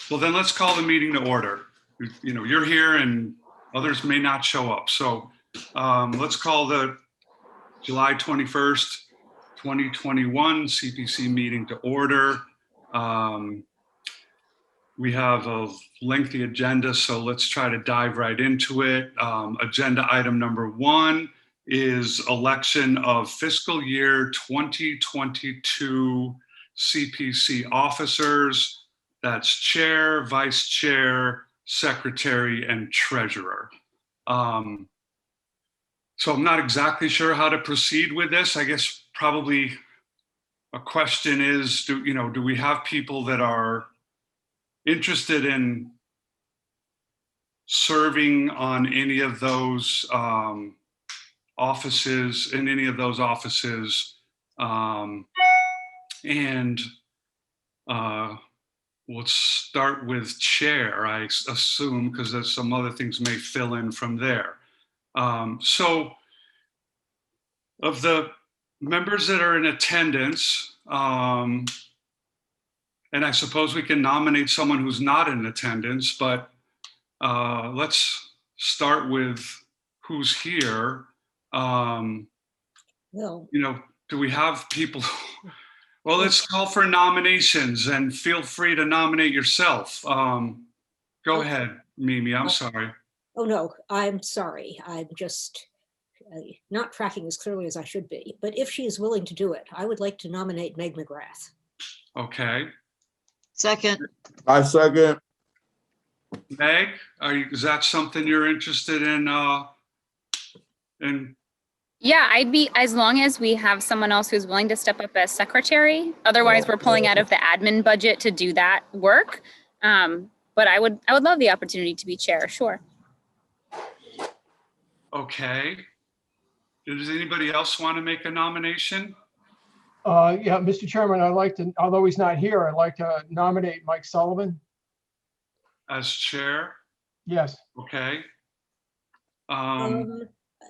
Well, then let's call the meeting to order. You know, you're here and others may not show up. So let's call the July 21st, 2021 CPC meeting to order. We have a lengthy agenda, so let's try to dive right into it. Agenda item number 1 is election of fiscal year 2022 CPC officers. That's chair, vice chair, secretary, and treasurer. So I'm not exactly sure how to proceed with this. I guess probably a question is, do we have people that are interested in serving on any of those offices, and let's start with chair, I assume, because there's some other things may fill in from there. So of the members that are in attendance, and I suppose we can nominate someone who's not in attendance, but let's start with who's here. Well, do we have people? Well, let's call for nominations and feel free to nominate yourself. Go ahead, Mimi, I'm sorry. oh no, I'm sorry. I'm just not tracking as clearly as I should be. But if she is willing to do it, I would like to nominate Meg McGrath. Okay. Second. I second. Meg, is that something you're interested in? Yeah, I'd be, as long as we have someone else who's willing to step up as secretary. Otherwise, we're pulling out of the admin budget to do that work. But I would love the opportunity to be chair, sure. Okay. Does anybody else want to make a nomination? Yeah, Mr. Chairman, I'd like to, although he's not here, I'd like to nominate Mike Sullivan. As chair? Yes. Okay.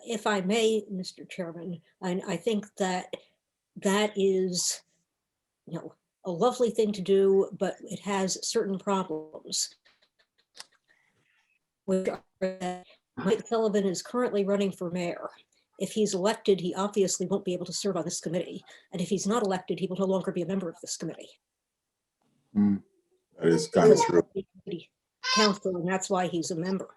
If I may, Mr. Chairman, I think that is, a lovely thing to do, but it has certain problems. Which are that Mike Sullivan is currently running for mayor. If he's elected, he obviously won't be able to serve on this committee. And if he's not elected, he will no longer be a member of this committee. That is kind of true. Council, and that's why he's a member.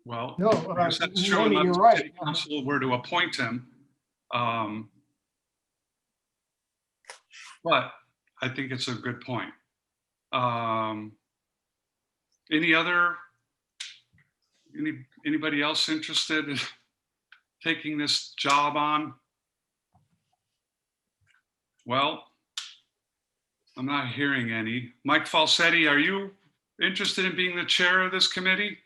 Well, No, I guess that's true. Amy, Unless you're the right. city council were to appoint him. But I think it's a good point. Anybody else interested in taking this job on? Well, I'm not hearing any. Mike Falsetti, are you interested in being the chair of this committee?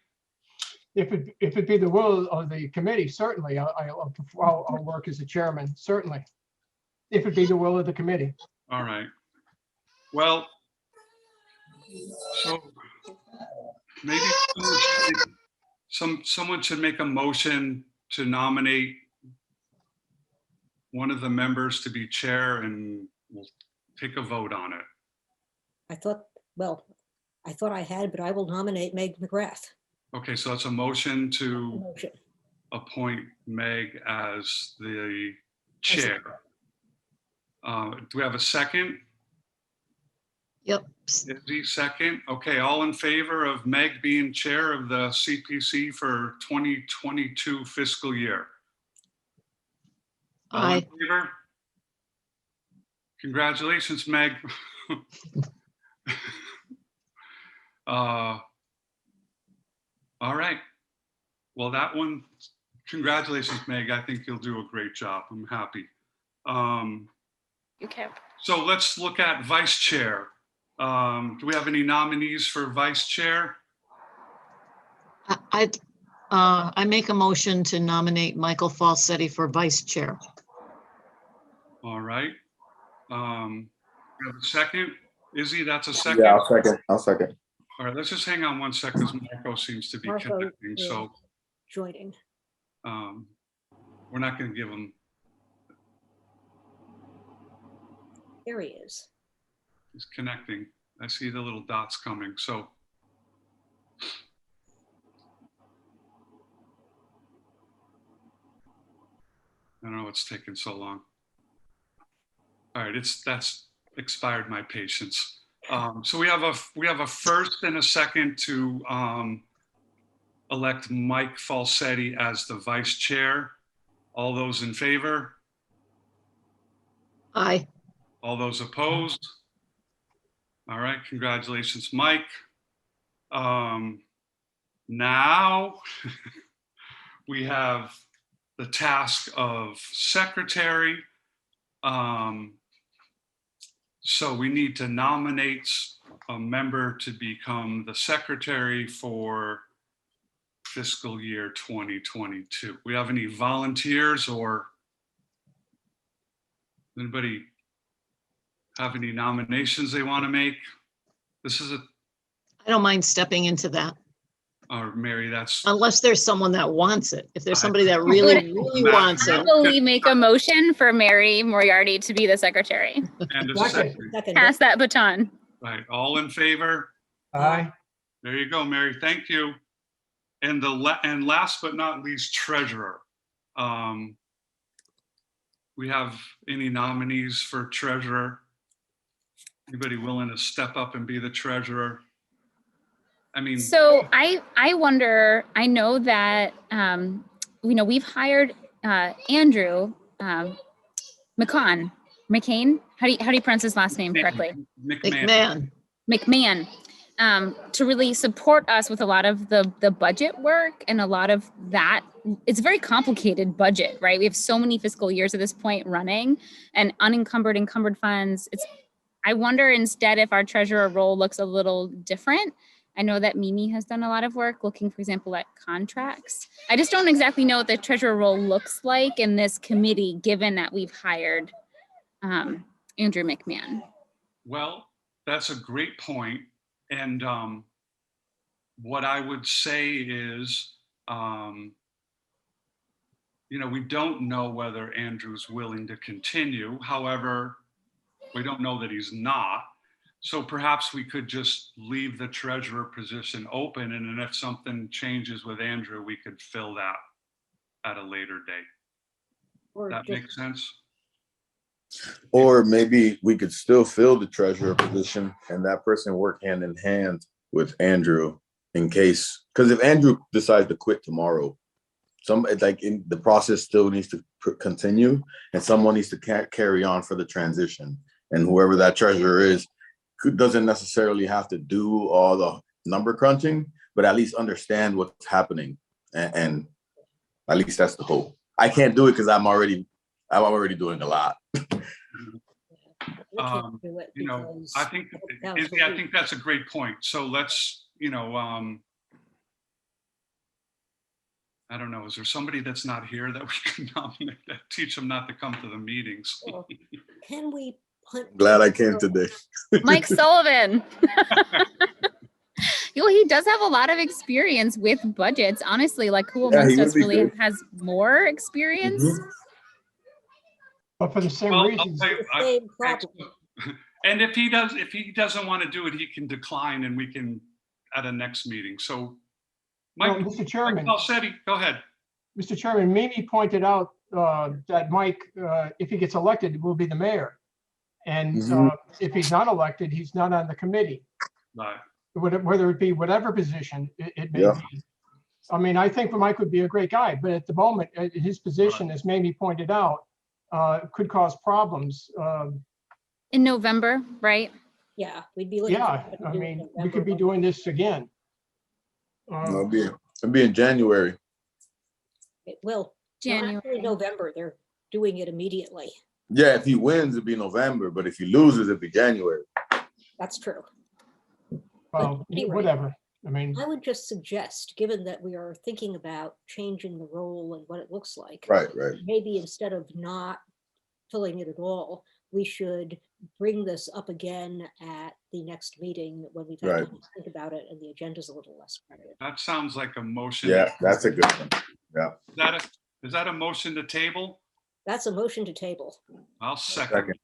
If it be the will of the committee, certainly, I'll work as a chairman, certainly. If it be the will of the committee. All right. Well, so maybe someone should make a motion to nominate one of the members to be chair, and we'll take a vote on it. I thought I had, but I will nominate Meg McGrath. Okay, so it's a motion to appoint Meg as the chair. Do we have a second? Yep. Izzy, second. Okay, all in favor of Meg being chair of the CPC for 2022 fiscal year? All in favor? Congratulations, Meg. All right. Well, that one, congratulations, Meg. I think you'll do a great job. I'm happy. Okay. So let's look at vice chair. Do we have any nominees for vice chair? I make a motion to nominate Michael Falsetti for vice chair. All right. We have a second. Izzy, that's a second? Yeah, I'll second. All right, let's just hang on one second because Marco seems to be connecting. So joining. We're not going to give him. There he is. It's connecting. I see the little dots coming, so. I don't know what's taking so long. All right, that's expired my patience. So we have a first and a second to elect Mike Falsetti as the vice chair. All those in favor? Aye. All those opposed? All right, congratulations, Mike. Now we have the task of secretary. So we need to nominate a member to become the secretary for fiscal year 2022. We have any volunteers or anybody have any nominations they want to make? This is I don't mind stepping into that, or Mary, that's. unless there's someone that wants it. If there's somebody that really wants it. Happily make a motion for Mary Moriarty to be the secretary. And a Second. second. Second, Pass that baton. Right, all in favor? Aye. There you go, Mary, thank you. And and last but not least, treasurer. We have any nominees for treasurer? Anybody willing to step up and be the treasurer? I mean. So I wonder, I know that, we've hired Andrew McCain. How do you pronounce his last name correctly? McMahon. To really support us with a lot of the budget work and a lot of that. It's a very complicated budget, right? We have so many fiscal years at this point running and encumbered funds. I wonder instead if our treasurer role looks a little different. I know that Mimi has done a lot of work looking, for example, at contracts. I just don't exactly know what the treasurer role looks like in this committee, given that we've hired Andrew McMahon. Well, that's a great point. And what I would say is, we don't know whether Andrew's willing to continue. However, we don't know that he's not. So perhaps we could just leave the treasurer position open, and then if something changes with Andrew, we could fill that at a later date. or That just- makes sense? Or maybe we could still fill the treasurer position and that person work hand in hand with Andrew in case, because if Andrew decides to quit tomorrow, the process still needs to continue and someone needs to carry on for the transition. And whoever that treasurer is doesn't necessarily have to do all the number crunching, but at least understand what's happening. And at least that's the hope. I can't do it because I'm already doing a lot. we can't do it because I think that was I think that's a great point. So let's, I don't know, is there somebody that's not here that we can nominate, that teach them not to come to the meetings? Well, can we punt? Glad I came today. Mike Sullivan. He does have a lot of experience with budgets. Honestly, like who Yeah, he amongst would us be really good. has more experience? Mhm. But for the same Well, I'll reasons, tell you, The same problem. and if he doesn't want to do it, he can decline and we can at a next meeting. So well, Mike, Mr. Chairman, Falsetti, go ahead. Mr. Chairman, Mimi pointed out that Mike, if he gets elected, will be the mayor. And Mhm. if he's not elected, he's not on the committee, Bye. whether it be whatever position it may Yeah. be. I mean, I think Mike would be a great guy, but at the moment, his position, as Mimi pointed out, could cause problems. In November, right? Yeah, we'd be looking. for Yeah, something to I do in mean, we November, could be but doing this again. It'll be in January. it will. No, January. actually November, they're doing it immediately. Yeah, if he wins, it'll be November, but if he loses, it'll be January. That's true. Well, anyway. whatever. I mean, I would just suggest, given that we are thinking about changing the role and what it looks like. Right. Maybe instead of not filling it at all, we should bring this up again at the next meeting when we've had Right. time to think about it and the agenda's a little less crowded. That sounds like a motion. Yeah, that's a good one. Is that a motion to table? That's a motion to table. I'll second.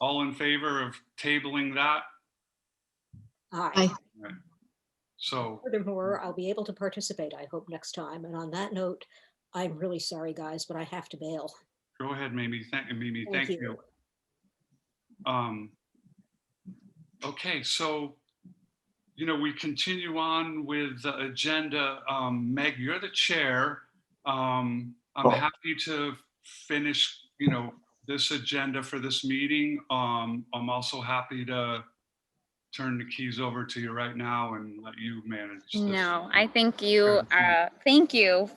All in favor of tabling that? Aye. So, Furthermore, I'll be able to participate, I hope, next time. And on that note, I'm really sorry, guys, but I have to bail. go ahead, Mimi. Mimi, thank you. Okay, so, we continue on with the agenda. Meg, you're the chair. I'm happy to finish, this agenda for this meeting. I'm also happy to turn the keys over to you right now and let you manage this. No, I thank you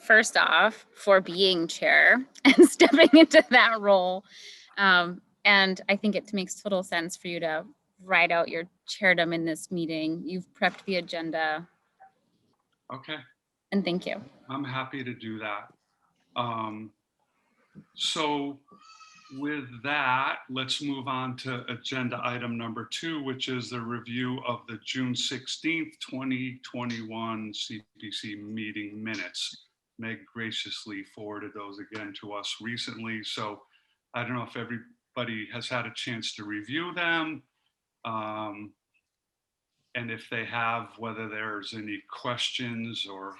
first off for being chair and stepping into that role. And I think it makes total sense for you to write out your chairdom in this meeting. You've prepped the agenda, Okay, and thank you. I'm happy to do that. So with that, let's move on to agenda item number 2, which is the review of the June 16th, 2021 CPC meeting minutes. Meg graciously forwarded those again to us recently. So I don't know if everybody has had a chance to review them. And if they have, whether there's any questions or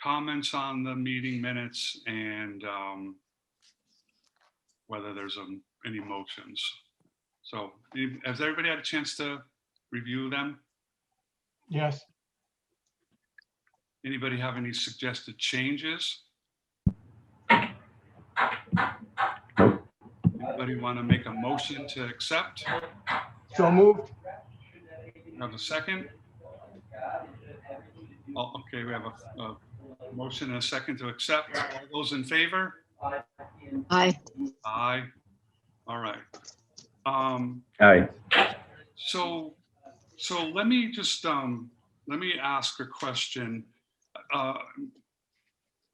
comments on the meeting minutes, and whether there's any motions. So has everybody had a chance to review them? Yes. Anybody have any suggested changes? Anybody want to make a motion to accept? So moved. Have a second? Oh, okay, we have a motion and a second to accept. All those in favor? Aye. Aye. All right. Aye. So let me just let me ask a question.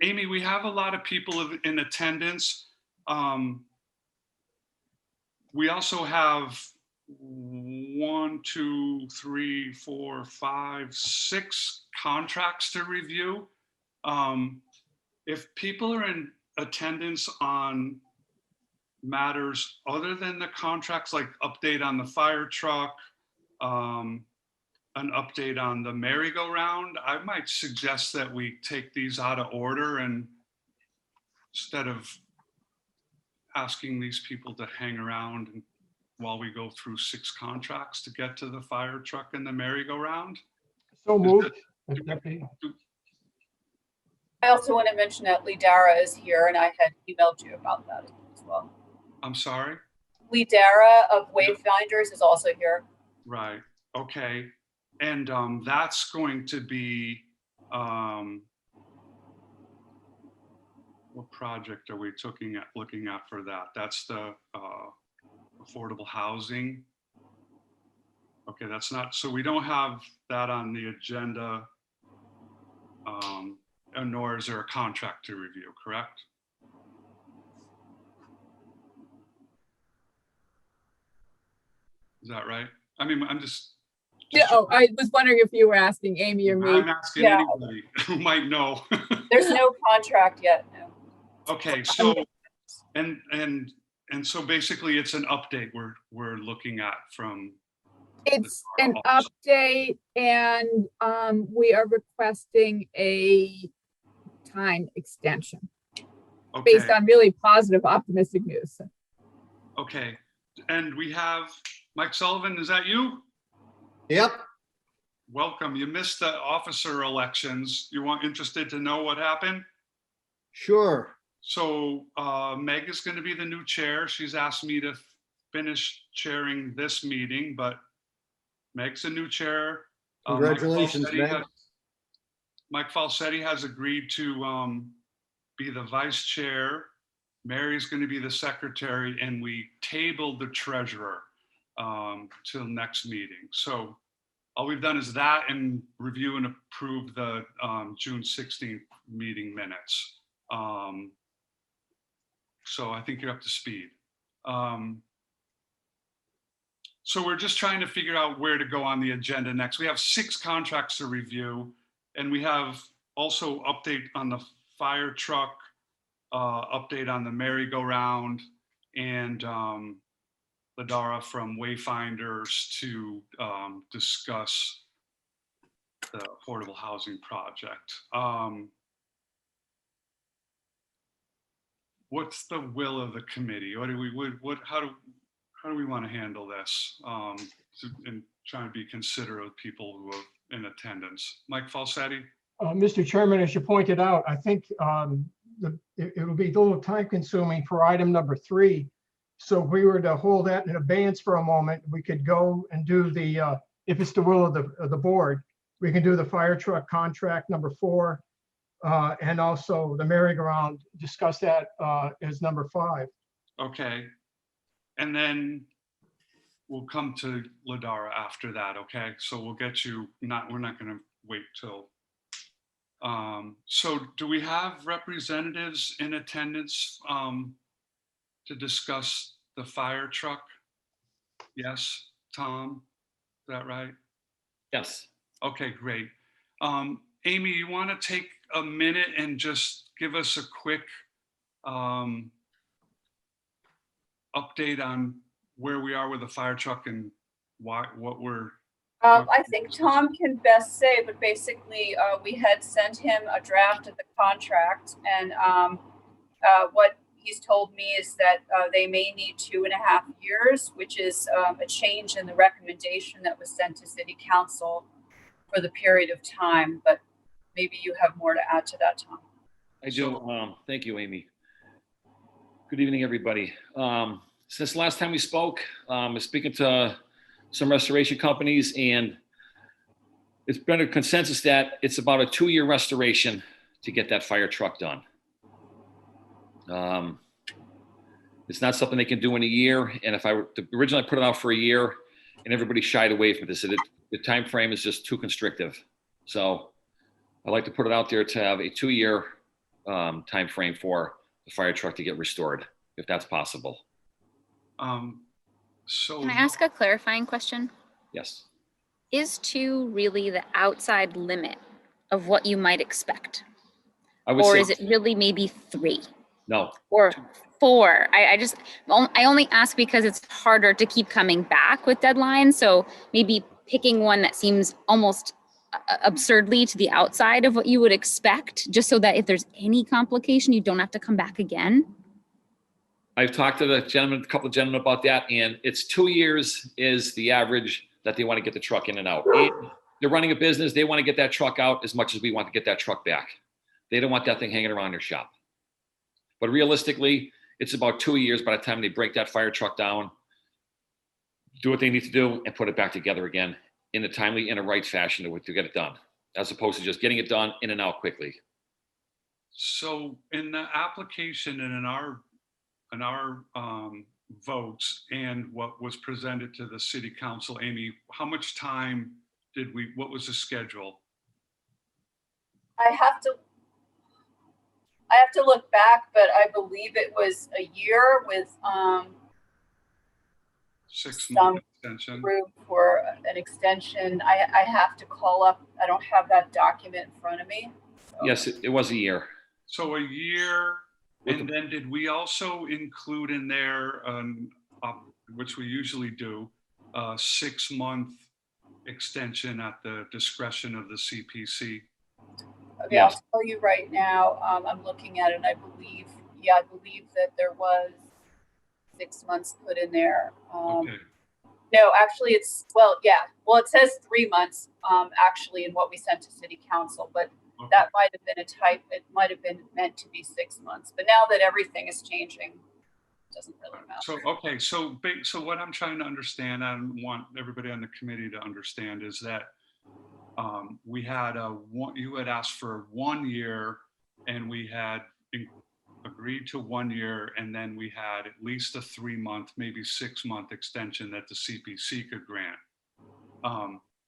Amy, we have a lot of people in attendance. We also have 1, 2, 3, 4, 5, 6 contracts to review. If people are in attendance on matters other than the contracts, like update on the fire truck, an update on the merry-go-round, I might suggest that we take these out of order, and instead of asking these people to hang around while we go through 6 contracts to get to the fire truck and the merry-go-round. So moved. I also want to mention that Lee Dara is here, and I had emailed you about that as well. I'm sorry? Lee Dara of Wayfinders is also here. Right, okay. And that's going to be, what project are we looking at for that? That's the affordable housing. Okay, that's not, so we don't have that on the agenda, and nor is there a contract to review, correct? Is that right? I mean, I'm just. Yeah, oh, I was wondering if you were asking Amy or me. I'm asking Yeah. anybody who might know. There's no contract yet, no. Okay, so, and so basically it's an update we're looking at from. It's an update, and we are requesting a time extension based Okay, on really positive, optimistic news. okay. And we have Mike Sullivan, is that you? Yep, Welcome. You missed the officer elections. Interested to know what happened? sure. So Meg is going to be the new chair. She's asked me to finish chairing this meeting, but Meg's a new chair. Congratulations, Meg. Mike Falsetti has agreed to be the vice chair. Mary's going to be the secretary, and we tabled the treasurer till next meeting. So all we've done is that and review and approve the June 16th meeting minutes. So I think you're up to speed. So we're just trying to figure out where to go on the agenda next. We have 6 contracts to review, and we have also update on the fire truck, update on the merry-go-round, and Ladara from Wayfinders to discuss the affordable housing project. What's the will of the committee? What do we, how do we want to handle this? And trying to be considerate of people who are in attendance. Mike Falsetti? Mr. Chairman, as you pointed out, I think it will be a little time consuming for item number 3. So if we were to hold that in abeyance for a moment, we could go and do the, if it's the will of the board, we can do the fire truck contract number 4, and also the merry-go-round, discuss that as number 5. Okay. And then we'll come to Ladara after that, okay? So we'll get you, we're not gonna wait till. So do we have representatives in attendance to discuss the fire truck? Yes, Tom, is that right? Yes. Okay, great. Amy, you want to take a minute and just give us a quick update on where we are with the fire truck and what we're. I think Tom can best say, but basically we had sent him a draft of the contract, and what he's told me is that they may need 2.5 years, which is a change in the recommendation that was sent to City Council for the period of time. But maybe you have more to add to that, Tom. I do. Thank you, Amy. Good evening, everybody. Since the last time we spoke, I was speaking to some restoration companies, and it's been a consensus that it's about a 2-year restoration to get that fire truck done. It's not something they can do in a year. And if I were to originally put it out for a year, and everybody shied away from this, the time frame is just too constrictive. So I'd like to put it out there to have a 2-year time frame for the fire truck to get restored, if that's possible. So Can I ask a clarifying question? Yes. Is 2 really the outside limit of what you might expect? I would Or say is it really maybe 3 no. or 4? I only ask because it's harder to keep coming back with deadlines. So maybe picking one that seems almost absurdly to the outside of what you would expect, just so that if there's any complication, you don't have to come back again. I've talked to a couple of gentlemen about that, and it's 2 years is the average that they want to get the truck in and out. And they're running a business. They want to get that truck out as much as we want to get that truck back. They don't want that thing hanging around their shop. But realistically, it's about 2 years by the time they break that fire truck down, do what they need to do, and put it back together again in a timely, in a right fashion to get it done, as opposed to just getting it done in and out quickly. So in the application and in our votes and what was presented to the City Council, Amy, how much time what was the schedule? I have to look back, but I believe it was a year with 6-month extension. Room for an extension. I have to call up. I don't have that document in front of me. So. Yes, it was a year. So a year, and then did we also include in there, which we usually do, a 6-month extension at the discretion of the CPC? Okay, yes. I'll tell you right now, I'm looking at it, and I believe that there was 6 months put in there. Okay. No, actually it says 3 months, actually, in what we sent to City Council, but okay. That might have been it might have been meant to be 6 months, but now that everything is changing, it doesn't really matter. So what I'm trying to understand, and want everybody on the committee to understand, is that we had you had asked for 1 year, and we had agreed to 1 year, and then we had at least a 3-month, maybe 6-month extension that the CPC could grant.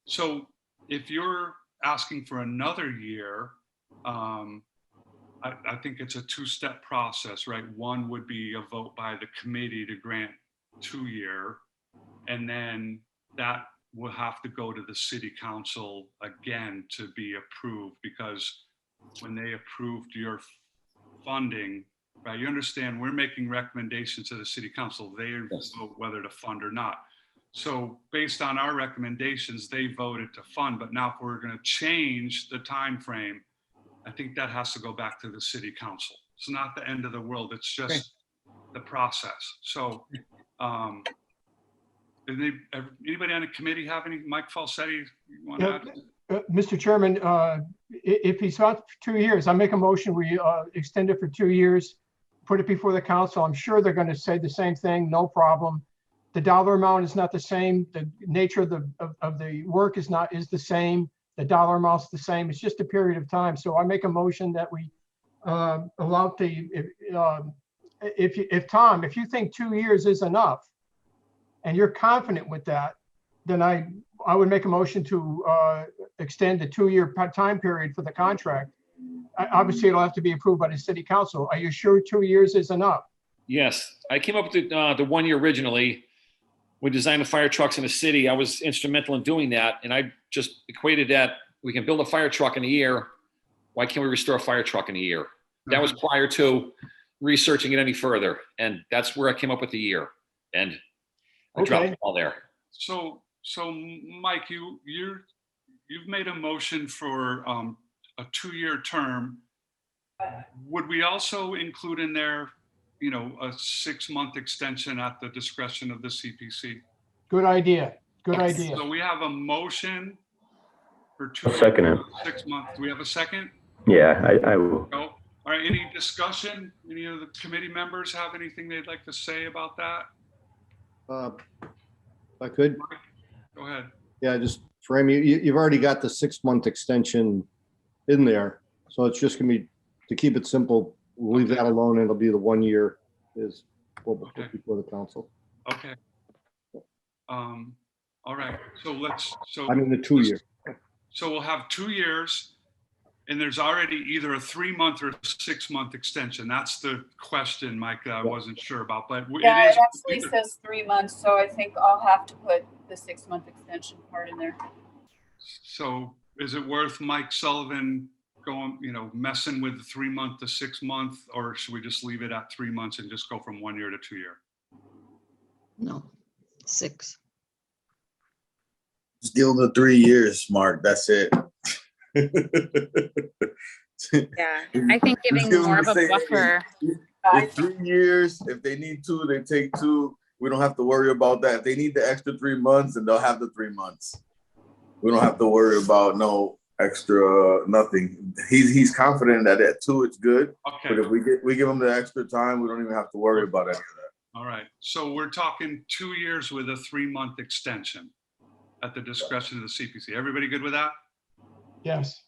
So if you're asking for another year, I think it's a 2-step process, right? One would be a vote by the committee to grant 2-year, and then that will have to go to the City Council again to be approved, because when they approved your funding, right? You understand, we're making recommendations to the city council. They Yes. vote whether to fund or not. So based on our recommendations, they voted to fund, but now if we're going to change the time frame, I think that has to go back to the city council. It's not the end of the world. It's just the process. So, anybody on the committee have any? Mike Falsetti, you want to add? Mr. Chairman, if he's out for 2 years, I make a motion, we extend it for 2 years, put it before the council. I'm sure they're going to say the same thing, no problem. The dollar amount is not the same. The nature of the work is the same. The dollar amount's the same. It's just a period of time. So I make a motion that we allow Tom, if you think 2 years is enough and you're confident with that, then I would make a motion to extend the 2-year time period for the contract. Obviously, it'll have to be approved by the city council. Are you sure 2 years is enough? Yes, I came up with the 1 year originally. We designed the fire trucks in the city. I was instrumental in doing that. And I just equated that we can build a fire truck in a year. Why can't we restore a fire truck in a year? That was prior to researching it any further. And that's where I came up with the year. And I dropped it all there. So Mike, you've made a motion for a 2-year term. Would we also include in there, a 6-month extension at the discretion of the CPC? Good idea. Good idea. So we have a motion for 2 I'll second it. 6 months. Do we have a second? Yeah, I will. No. All right. Any discussion? Any of the committee members have anything they'd like to say about that? If I could, Go ahead. yeah, just frame you've already got the 6-month extension in there. So it's just gonna be, to keep it simple, we'll leave that alone. It'll be the 1 year is what we'll put before the council. Okay. All right. So I mean, the 2 year. So we'll have 2 years, and there's already either a 3-month or 6-month extension. That's the question, Mike, that I wasn't sure about, but Yeah, it it is. actually says 3 months, so I think I'll have to put the 6-month extension part in there. So is it worth Mike Sullivan going, messing with the 3-month to 6-month, or should we just leave it at 3 months and just go from 1 year to 2 year? No, 6. Just give them the 3 years, Mark. That's it. Yeah, I think giving Just give more them of a the same- buffer. It's 3 years. If they need 2, they take 2. We don't have to worry about that. If they need the extra 3 months, then they'll have the 3 months. We don't have to worry about no extra nothing. He's confident that at 2 it's good. Okay. But if we give him the extra time, we don't even have to worry about any of that. All right. So we're talking 2 years with a 3-month extension at the discretion of the CPC. Everybody good with that? Yes.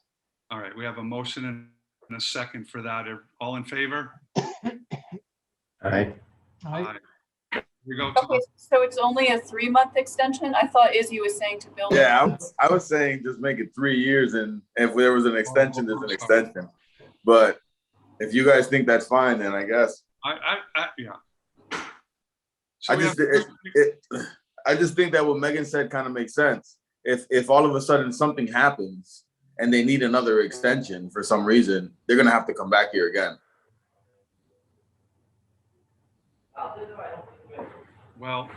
All right. We have a motion and a second for that. All in favor? Aye. Aye. We go to Okay, so it's only a 3-month extension? I thought Izzy was saying to build. Yeah, I was saying just make it 3 years, and if there was an extension, there's an extension. But if you guys think that's fine, then I guess. yeah. So I just think that what Megan said kind of makes sense. If all of a sudden something happens and they need another extension for some reason, they're gonna have to come back here again. Well,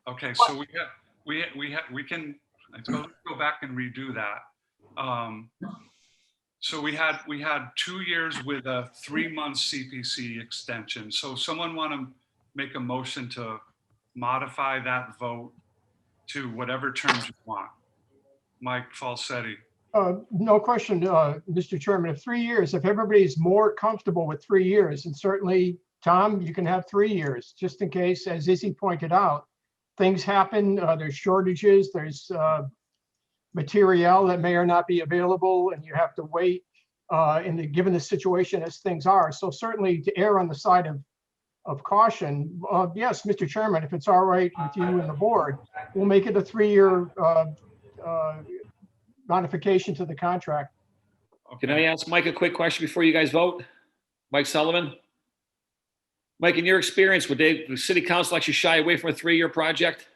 okay, so we can, I suppose, go back and redo that. So we had 2 years with a 3-month CPC extension. So someone want to make a motion to modify that vote to whatever terms you want. Mike Falsetti. No question, Mr. Chairman. If 3 years, if everybody's more comfortable with 3 years, and certainly, Tom, you can have 3 years, just in case, as Izzy pointed out, things happen, there's shortages, there's material that may or not be available, and you have to wait given the situation as things are. So certainly to err on the side of caution, yes, Mr. Chairman, if it's all right with you and the board, we'll make it a 3-year modification to the contract. Okay. Can I ask Mike a quick question before you guys vote? Mike Sullivan? Mike, in your experience, would the city council actually shy away from a 3-year project?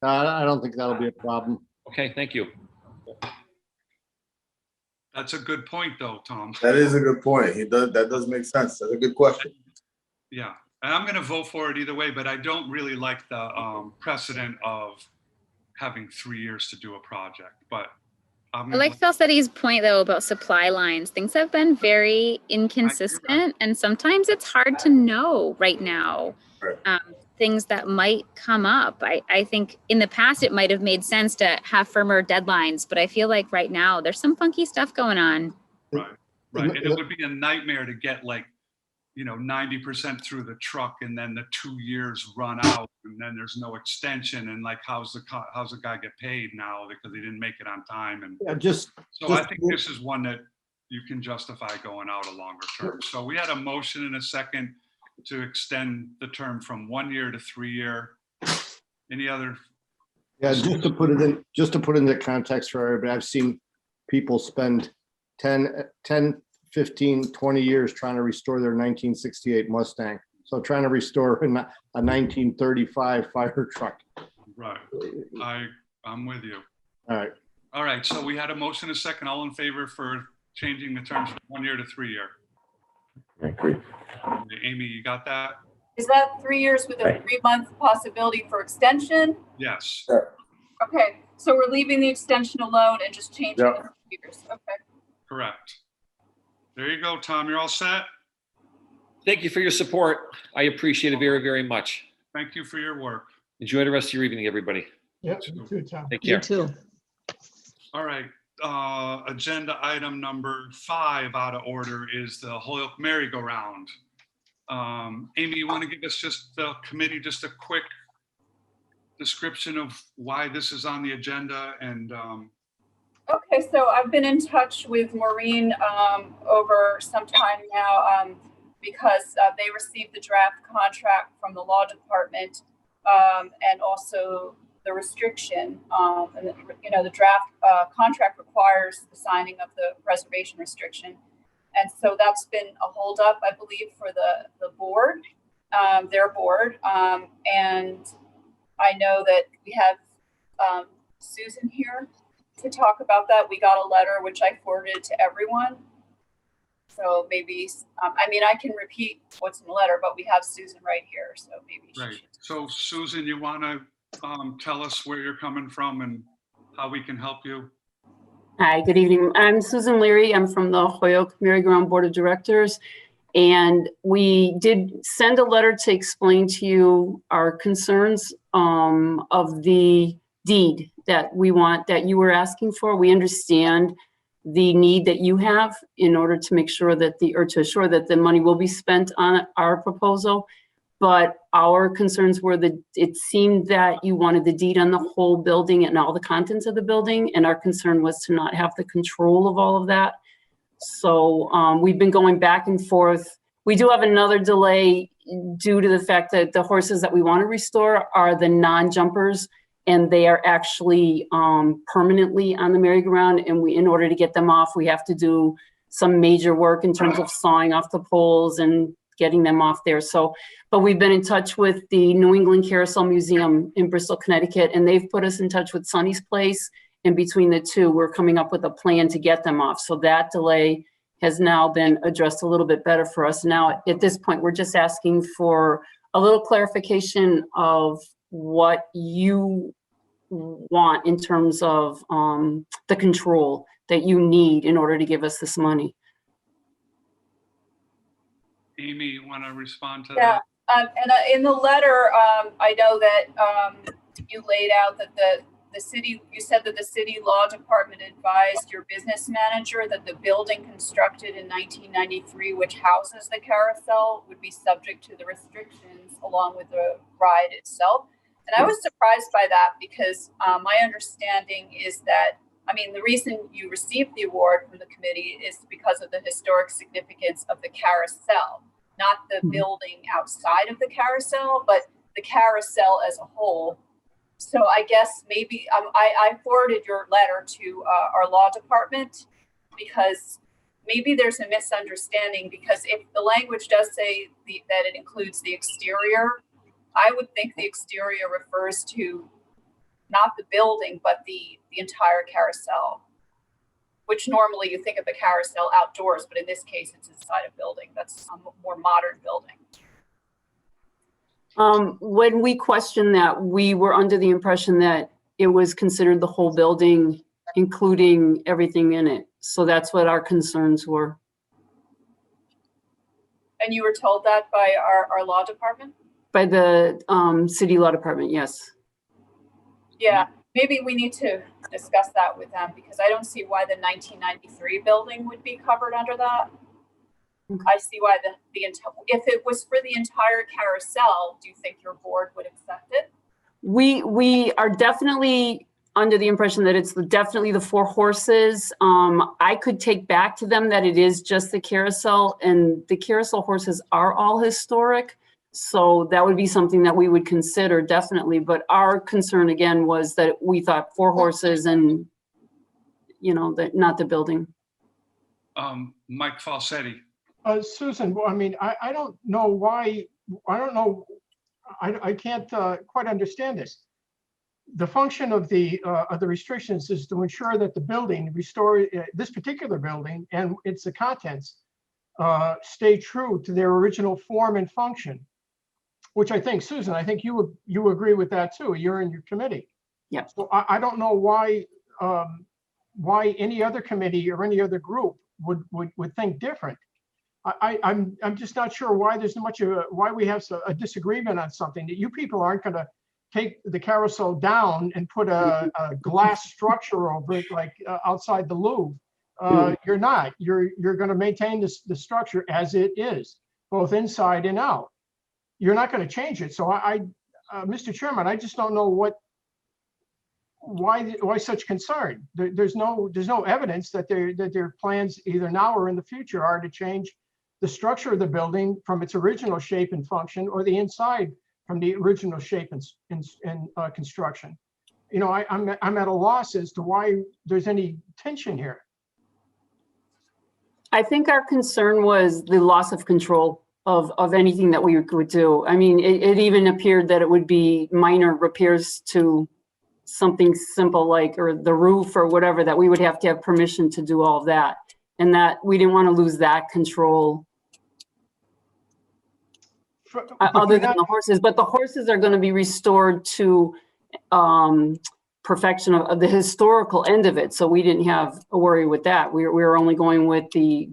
I don't think that'll be a problem. Okay, thank you. That's a good point though, Tom. That is a good point. That does make sense. That's a good question. Yeah, and I'm gonna vote for it either way, but I don't really like the precedent of having 3 years to do a project, but I like Falsetti's point though about supply lines. Things have been very inconsistent and sometimes it's hard to know right now Right. things that might come up. I think in the past it might have made sense to have firmer deadlines, but I feel like right now there's some funky stuff going on. Right, and it would be a nightmare to get like, 90% through the truck and then the 2 years run out and then there's no extension and like how's the guy get paid now because he didn't make it on time and Yeah, so I think this is one that you can justify going out a longer term. So we had a motion and a second to extend the term from 1 year to 3 year. Any other? Yeah, just to put it into context for everybody, I've seen people spend 10, 15, 20 years trying to restore their 1968 Mustang. So trying to restore a 1935 fire truck. Right, I'm with you. All right. So we had a motion and a second. All in favor for changing the terms from 1 year to 3 year? I agree. Amy, you got that? Is that 3 years with a Right. 3-month possibility for extension? Yes. Okay, so we're leaving the extension alone and just changing Yeah. the 3 years. Okay. Correct. There you go, Tom. You're all set. Thank you for your support. I appreciate it very, very much. Thank you for your work. Enjoy the rest of your evening, everybody. Yep, you too, Tom. Take You care. too. All right. Agenda item number 5 out of order is the Holyoke merry-go-round. Amy, you want to give us just the committee just a quick description of why this is on the agenda and Okay, so I've been in touch with Maureen over some time now because they received the draft contract from the law department and also the restriction. And the draft contract requires the signing of the preservation restriction. And so that's been a holdup, I believe, for the board, their board. And I know that we have Susan here to talk about that. We got a letter which I forwarded to everyone. So maybe, I can repeat what's in the letter, but we have Susan right here. So maybe. right. So Susan, you want to tell us where you're coming from and how we can help you? Hi, good evening. I'm Susan Leary. I'm from the Holyoke Merry-Go-Round Board of Directors. And we did send a letter to explain to you our concerns of the deed that you were asking for. We understand the need that you have in order to make sure that to assure that the money will be spent on our proposal. But our concerns were that it seemed that you wanted the deed on the whole building and all the contents of the building. And our concern was to not have the control of all of that. So we've been going back and forth. We do have another delay due to the fact that the horses that we want to restore are the non-jumpers, and they are actually permanently on the merry-go-round. And in order to get them off, we have to do some major work in terms of sawing off the poles and getting them off there. So, but we've been in touch with the New England Carousel Museum in Bristol, Connecticut, and they've put us in touch with Sonny's Place. And between the two, we're coming up with a plan to get them off. So that delay has now been addressed a little bit better for us. Now, at this point, we're just asking for a little clarification of what you want in terms of the control that you need in order to give us this money. Amy, you want to respond to that? Yeah, and in the letter, I know that you laid out that the city, you said that the city law department advised your business manager that the building constructed in 1993, which houses the carousel, would be subject to the restrictions along with the ride itself. And I was surprised by that because my understanding is that, the reason you received the award from the committee is because of the historic significance of the carousel, not the building outside of the carousel, but the carousel as a whole. So I guess maybe I forwarded your letter to our law department because maybe there's a misunderstanding, because if the language does say that it includes the exterior, I would think the exterior refers to not the building, but the entire carousel. which normally you think of the carousel outdoors, but in this case, it's inside a building. That's a more modern building. When we questioned that, we were under the impression that it was considered the whole building, including everything in it. So that's what our concerns were. And you were told that by our law department? By the city law department, yes. Yeah, maybe we need to discuss that with them because I don't see why the 1993 building would be covered under that. Okay. I see why if it was for the entire carousel, do you think your board would accept it? We are definitely under the impression that it's definitely the 4 horses. I could take back to them that it is just the carousel, and the carousel horses are all historic. So that would be something that we would consider definitely. But our concern again was that we thought 4 horses and, you know, that not the building. Mike Falsetti. Susan, well, I mean, I don't know why, I can't quite understand this. The function of the restrictions is to ensure that the building this particular building and its the contents stay true to their original form and function, which I think, Susan, I think you agree with that too. You're in your committee. Yeah. So I don't know why any other committee or any other group would think different. I'm just not sure why there's why we have a disagreement on something that you people aren't going to take the carousel down and put a glass structure over it like outside the Louvre. You're not. You're going to maintain the structure as it is, both inside and out. You're not going to change it. So Mr. Chairman, I just don't know why such concern. There's no evidence that their plans either now or in the future are to change the structure of the building from its original shape and function, or the inside from the original shape and construction. You know, I'm at a loss as to why there's any tension here. I think our concern was the loss of control of anything that we would do. I mean, it even appeared that it would be minor repairs to something simple like, or the roof or whatever, that we would have to have permission to do all of that. And that we didn't want to lose that control. Other than the horses, but the horses are going to be restored to perfection of the historical end of it. So we didn't have a worry with that. We were only going with the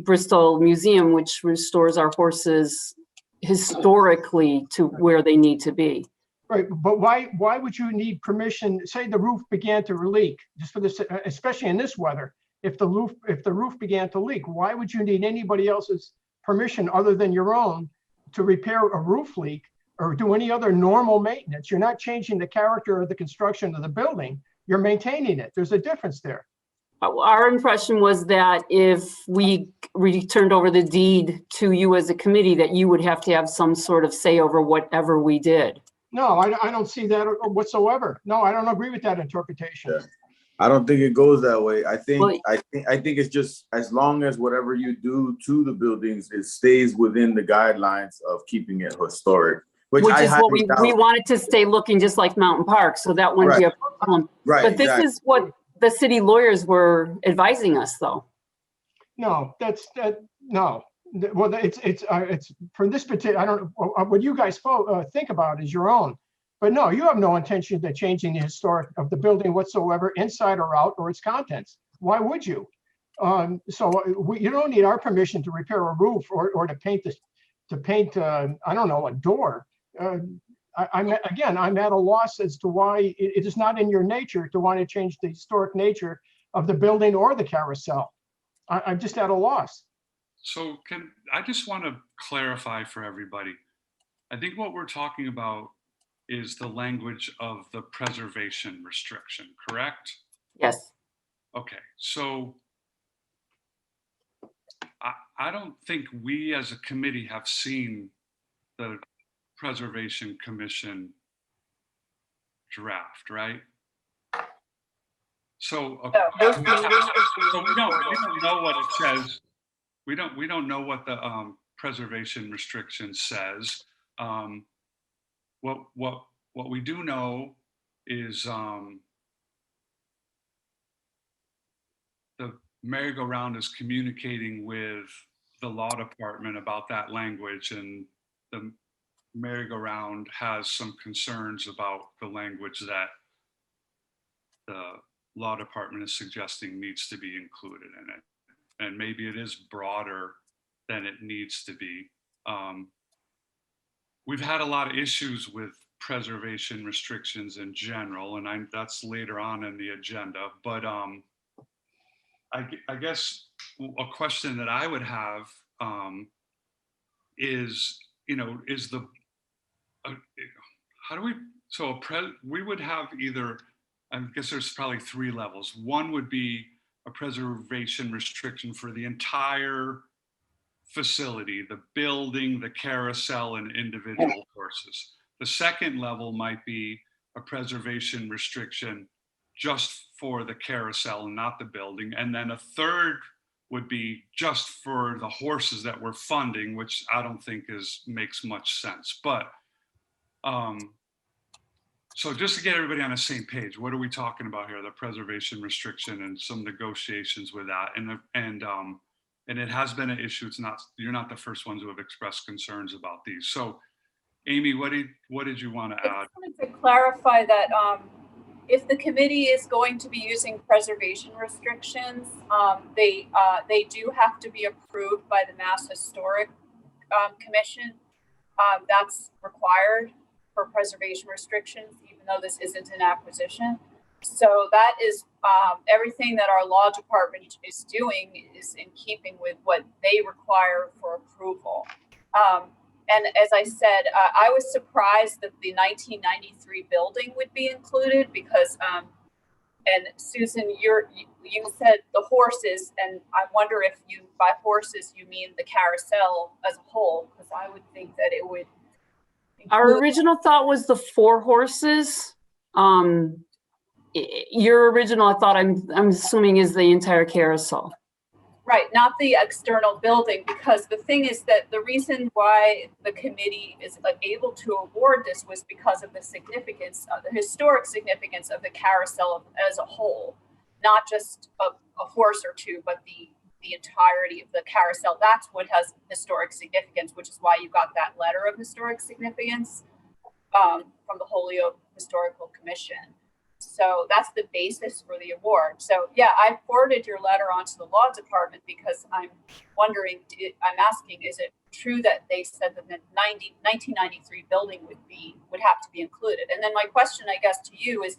Bristol Museum, which restores our horses historically to where they need to be. Right, but why would you need permission? Say the roof began to leak, just for this, especially in this weather. If the roof began to leak, why would you need anybody else's permission other than your own to repair a roof leak or do any other normal maintenance? You're not changing the character or the construction of the building. You're maintaining it. There's a difference there. Our impression was that if we turned over the deed to you as a committee, that you would have to have some sort of say over whatever we did. No, I don't see that whatsoever. No, I don't agree with that interpretation. Yeah. I don't think it goes that way. I think it's just as long as whatever you do to the buildings, it stays within the guidelines of keeping it historic. Which is what we wanted to stay looking just like Mountain Park, so that wouldn't be a problem. Right. But this is what the city lawyers were advising us, though. No, no. Well, it's for this particular. I don't know what you guys think about is your own, but no, you have no intention of changing the historic of the building whatsoever, inside or out, or its contents. Why would you? You don't need our permission to repair a roof or to paint this, I don't know, a door. I'm at a loss as to why it is not in your nature to want to change the historic nature of the building or the carousel. I'm just at a loss. So I just want to clarify for everybody. I think what we're talking about is the language of the preservation restriction, correct? Yes. Okay, so I don't think we as a committee have seen the Preservation Commission draft, right? So, okay. So we don't know what it says. We don't know what the preservation restriction says. What we do know is the merry-go-round is communicating with the law department about that language, and the merry-go-round has some concerns about the language that the law department is suggesting needs to be included in it. And maybe it is broader than it needs to be. We've had a lot of issues with preservation restrictions in general, and that's later on in the agenda. But I guess a question that I would have is, is the how do we? So we would have either. I guess there's probably three levels. One would be a preservation restriction for the entire facility, the building, the carousel, and individual horses. The second level might be a preservation restriction just for the carousel and not the building. And then a third would be just for the horses that we're funding, which I don't think makes much sense. But so just to get everybody on the same page, what are we talking about here? The preservation restriction and some negotiations with that. And it has been an issue. You're not the first ones who have expressed concerns about these. So Amy, what did you want to add? I just wanted to clarify that if the committee is going to be using preservation restrictions, they do have to be approved by the Mass Historic Commission. That's required for preservation restrictions, even though this isn't an acquisition. So that is everything that our law department is doing is in keeping with what they require for approval. And as I said, I was surprised that the 1993 building would be included because, and Susan, you said the horses, and I wonder if by horses you mean the carousel as a whole, because I would think that it would. Our original thought was the 4 horses. Your original, I thought, I'm assuming, is the entire carousel. Right, not the external building, because the thing is that the reason why the committee is able to award this was because of the significance, the historic significance of the carousel as a whole, not just a horse or two, but the entirety of the carousel. That's what has historic significance, which is why you got that letter of historic significance from the Holyoke Historical Commission. So that's the basis for the award. So yeah, I forwarded your letter onto the law department because I'm asking, is it true that they said that the 1993 building would have to be included? And then my question, I guess, to you is,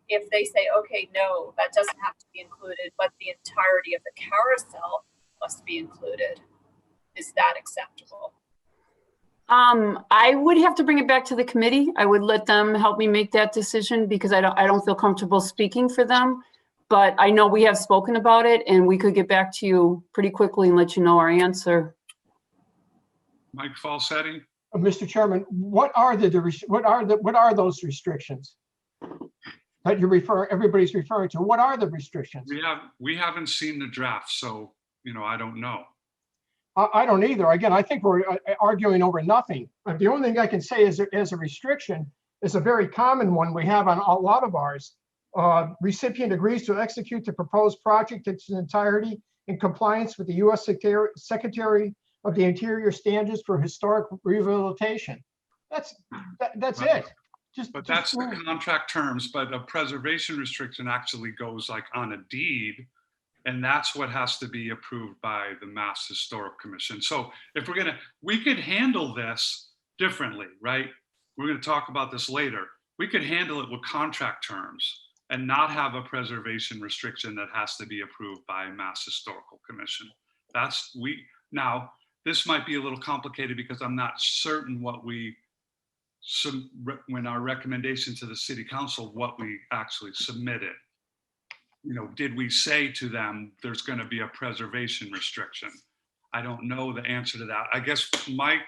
if they say, okay, no, that doesn't have to be included, but the entirety of the carousel must be included, is that acceptable? I would have to bring it back to the committee. I would let them help me make that decision because I don't feel comfortable speaking for them. But I know we have spoken about it, and we could get back to you pretty quickly and let you know our answer. Mike Falsetti? Mr. Chairman, what are those restrictions that everybody's referring to? What are the restrictions? We haven't seen the draft, so I don't know. I don't either. Again, I think we're arguing over nothing. The only thing I can say is as a restriction is a very common one we have on a lot of ours. Recipient agrees to execute the proposed project in its entirety in compliance with the U.S. Secretary of the Interior standards for historic rehabilitation. That's Right. it. But that's the contract terms, but a preservation restriction actually goes like on a deed. And that's what has to be approved by the Mass Historic Commission. So if we could handle this differently, right? We're going to talk about this later. We could handle it with contract terms and not have a preservation restriction that has to be approved by Mass Historical Commission. Now, this might be a little complicated because I'm not certain when our recommendation to the City Council, what we actually submitted. Did we say to them, there's going to be a preservation restriction? I don't know the answer to that. I guess my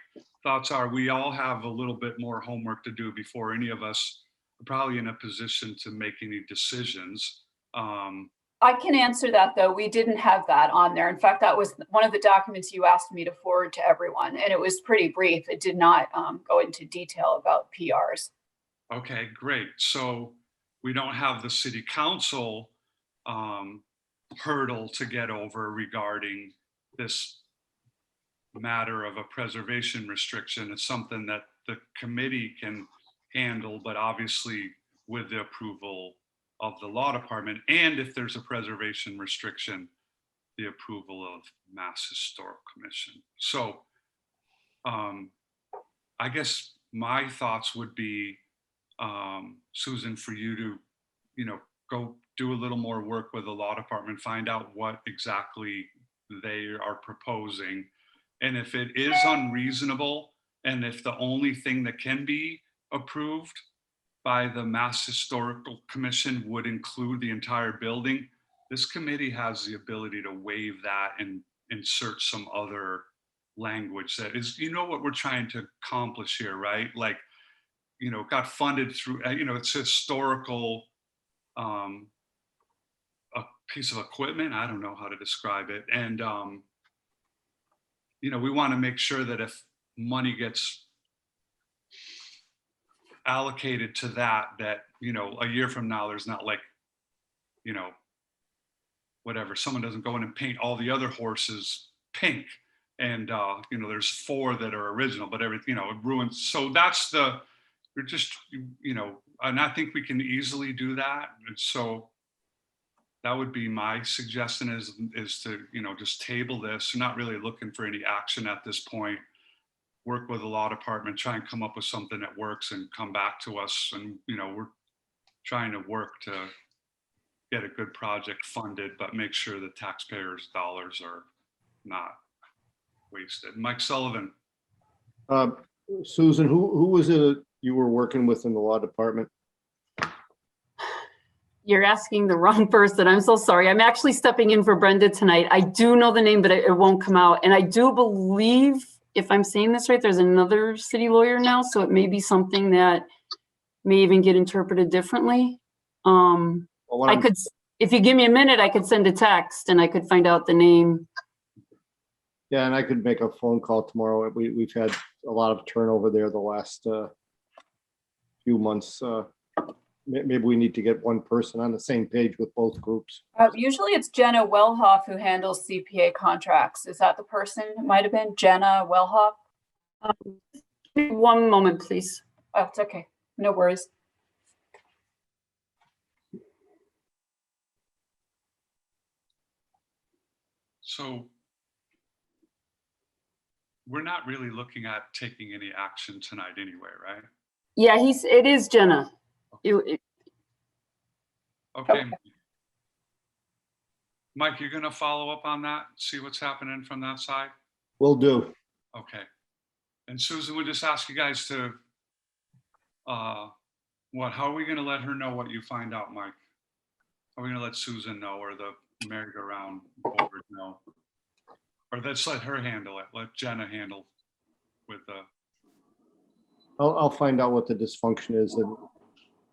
thoughts are we all have a little bit more homework to do before any of us are probably in a position to make any decisions. I can answer that, though. We didn't have that on there. In fact, that was one of the documents you asked me to forward to everyone, and it was pretty brief. It did not go into detail about PRs. Okay, great. So we don't have the City Council hurdle to get over regarding this matter of a preservation restriction. It's something that the committee can handle, but obviously with the approval of the law department, and if there's a preservation restriction, the approval of Mass Historical Commission. So I guess my thoughts would be, Susan, for you to, go do a little more work with the law department, find out what exactly they are proposing. And if it is unreasonable, and if the only thing that can be approved by the Mass Historical Commission would include the entire building, this committee has the ability to waive that and insert some other language that is, what we're trying to accomplish here, right? Like, got funded through, it's historical, a piece of equipment. I don't know how to describe it. And, we want to make sure that if money gets allocated to that, a year from now, there's not like, whatever, someone doesn't go in and paint all the other horses pink. And, there's 4 that are original, but everything, it ruins. So that's we're just, and I think we can easily do that. And so that would be my suggestion is to, just table this. Not really looking for any action at this point. Work with the law department, try and come up with something that works and come back to us. And, we're trying to work to get a good project funded, but make sure the taxpayers' dollars are not wasted. Mike Sullivan. Susan, who was it you were working with in the law department? You're asking the wrong person. I'm so sorry. I'm actually stepping in for Brenda tonight. I do know the name, but it won't come out. And I do believe, if I'm saying this right, there's another city lawyer now, so it may be something that may even get interpreted differently. I could, if you give me a minute, I could send a text and I could find out the name. Yeah, and I could make a phone call tomorrow. We've had a lot of turnover there the last few months. Maybe we need to get one person on the same page with both groups. Usually it's Jenna Wellhoff who handles CPA contracts. Is that the person? It might have been Jenna Wellhoff. Give me one moment, please. Oh, it's okay. No worries. So we're not really looking at taking any action tonight anyway, right? Yeah, it is Jenna. Okay. Mike, you're gonna follow up on that, see what's happening from that side? Will do. Okay. And Susan, we'll just ask you guys to, how are we gonna let her know what you find out, Mike? Are we gonna let Susan know, or the merry-go-round board know? Or let's let her handle it, let Jenna handle with the, I'll find out what the dysfunction is and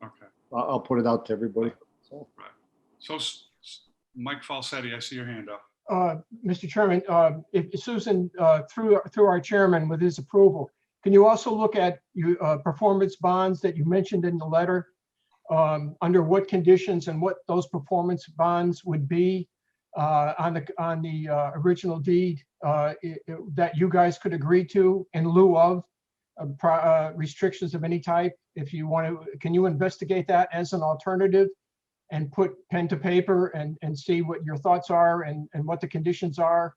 okay. I'll put it out to everybody. So. Right. So Mike Falsetti, I see your hand up. Mr. Chairman, if Susan, through our chairman with his approval, can you also look at performance bonds that you mentioned in the letter? Under what conditions and what those performance bonds would be on the original deed that you guys could agree to in lieu of restrictions of any type? If you want to, can you investigate that as an alternative and put pen to paper and see what your thoughts are and what the conditions are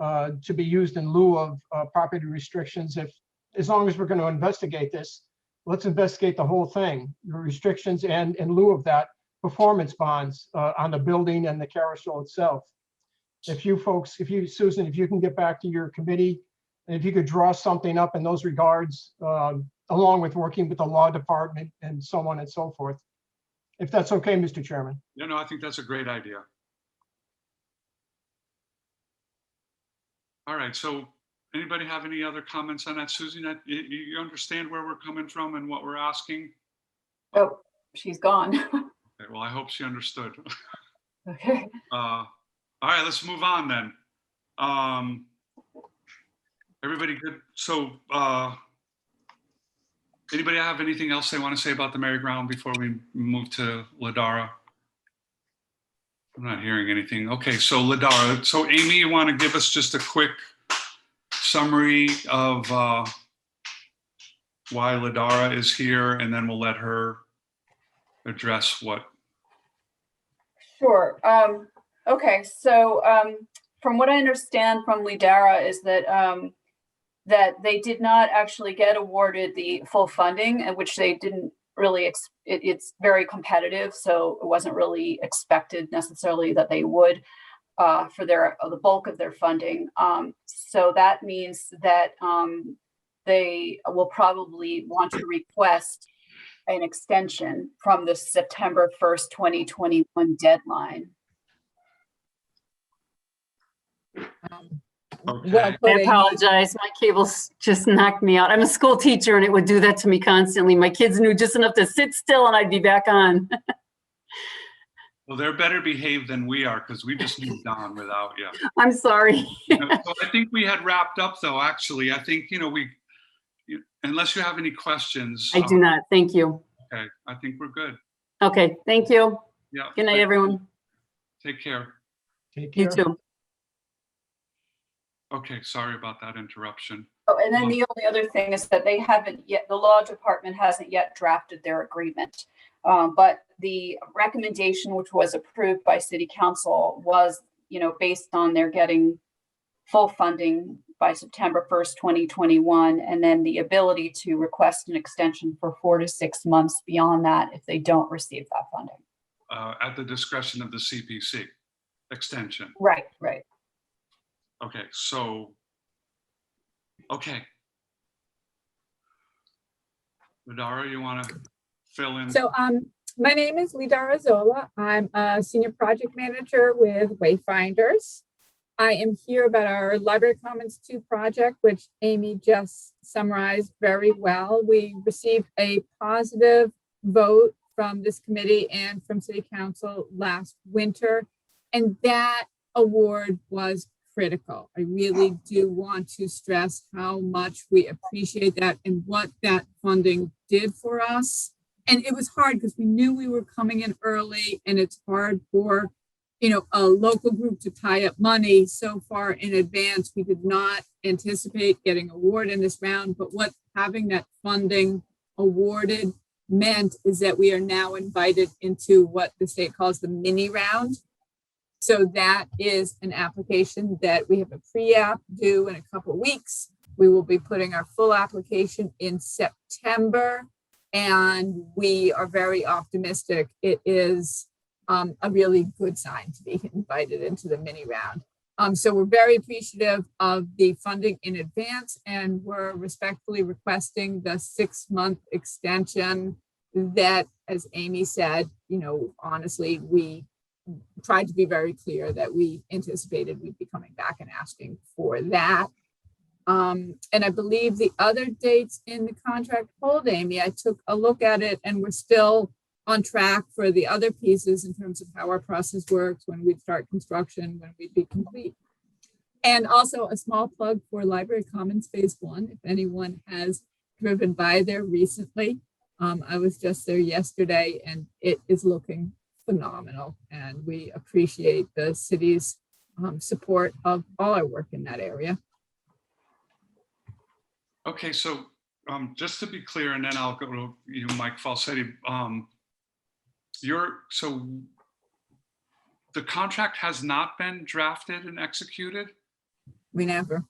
to be used in lieu of property restrictions? As long as we're going to investigate this, let's investigate the whole thing, the restrictions, and in lieu of that, performance bonds on the building and the carousel itself. If you folks, Susan, if you can get back to your committee, and if you could draw something up in those regards, along with working with the law department and so on and so forth. If that's okay, Mr. Chairman. No, I think that's a great idea. All right, so anybody have any other comments on that, Susan? You understand where we're coming from and what we're asking? Oh, she's gone. Okay, well, I hope she understood. Okay. All right, let's move on then. Everybody good? So anybody have anything else they want to say about the merry-go-round before we move to Ladara? I'm not hearing anything. Okay, so Ladara, so Amy, you want to give us just a quick summary of why Ladara is here, and then we'll let her address what. Sure. Okay, so from what I understand from Lidara is that that they did not actually get awarded the full funding, and which they didn't really. It's very competitive, so it wasn't really expected necessarily that they would for the bulk of their funding. So that means that they will probably want to request an extension from the September 1st, 2021 deadline. Okay. Well I put, Amy. apologize. My cables just knocked me out. I'm a school teacher and it would do that to me constantly. My kids knew just enough to sit still and I'd be back on. Well, they're better behaved than we are because we just moved on without you. I'm sorry. So I think we had wrapped up though, actually. I think, unless you have any questions. I do not. Thank you. Okay, I think we're good. Okay, thank you. Yeah. Good night, everyone. Take care. Take You care. too. Okay, sorry about that interruption. Oh, and then the only other thing is that they haven't yet, the law department hasn't yet drafted their agreement. But the recommendation, which was approved by city council, was, based on their getting full funding by September 1st, 2021, and then the ability to request an extension for 4 to 6 months beyond that if they don't receive that funding. At the discretion of the CPC extension. Right. Okay, so, okay. Ladara, you want to fill in? So my name is Lidara Zola. I'm a senior project manager with Wayfinders. I am here about our Library Commons 2 project, which Amy just summarized very well. We received a positive vote from this committee and from City Council last winter, and that award was critical. I really do want to stress how much we appreciate that and what that funding did for us. And it was hard because we knew we were coming in early, and it's hard for a local group to tie up money so far in advance. We did not anticipate getting award in this round, but what having that funding awarded meant is that we are now invited into what the state calls the mini round. So that is an application that we have a pre-app due in a couple of weeks. We will be putting our full application in September, and we are very optimistic. It is a really good sign to be invited into the mini round. So we're very appreciative of the funding in advance, and we're respectfully requesting the 6-month extension that, as Amy said, honestly, we tried to be very clear that we anticipated we'd be coming back and asking for that. And I believe the other dates in the contract hold, Amy. I took a look at it and we're still on track for the other pieces in terms of how our process works, when we'd start construction, when we'd be complete. And also a small plug for Library Commons Phase 1. If anyone has driven by there recently, I was just there yesterday and it is looking phenomenal. And we appreciate the city's support of all our work in that area. Okay, so just to be clear, and then I'll go to you, Mike Falsetti. So the contract has not been drafted and executed? We never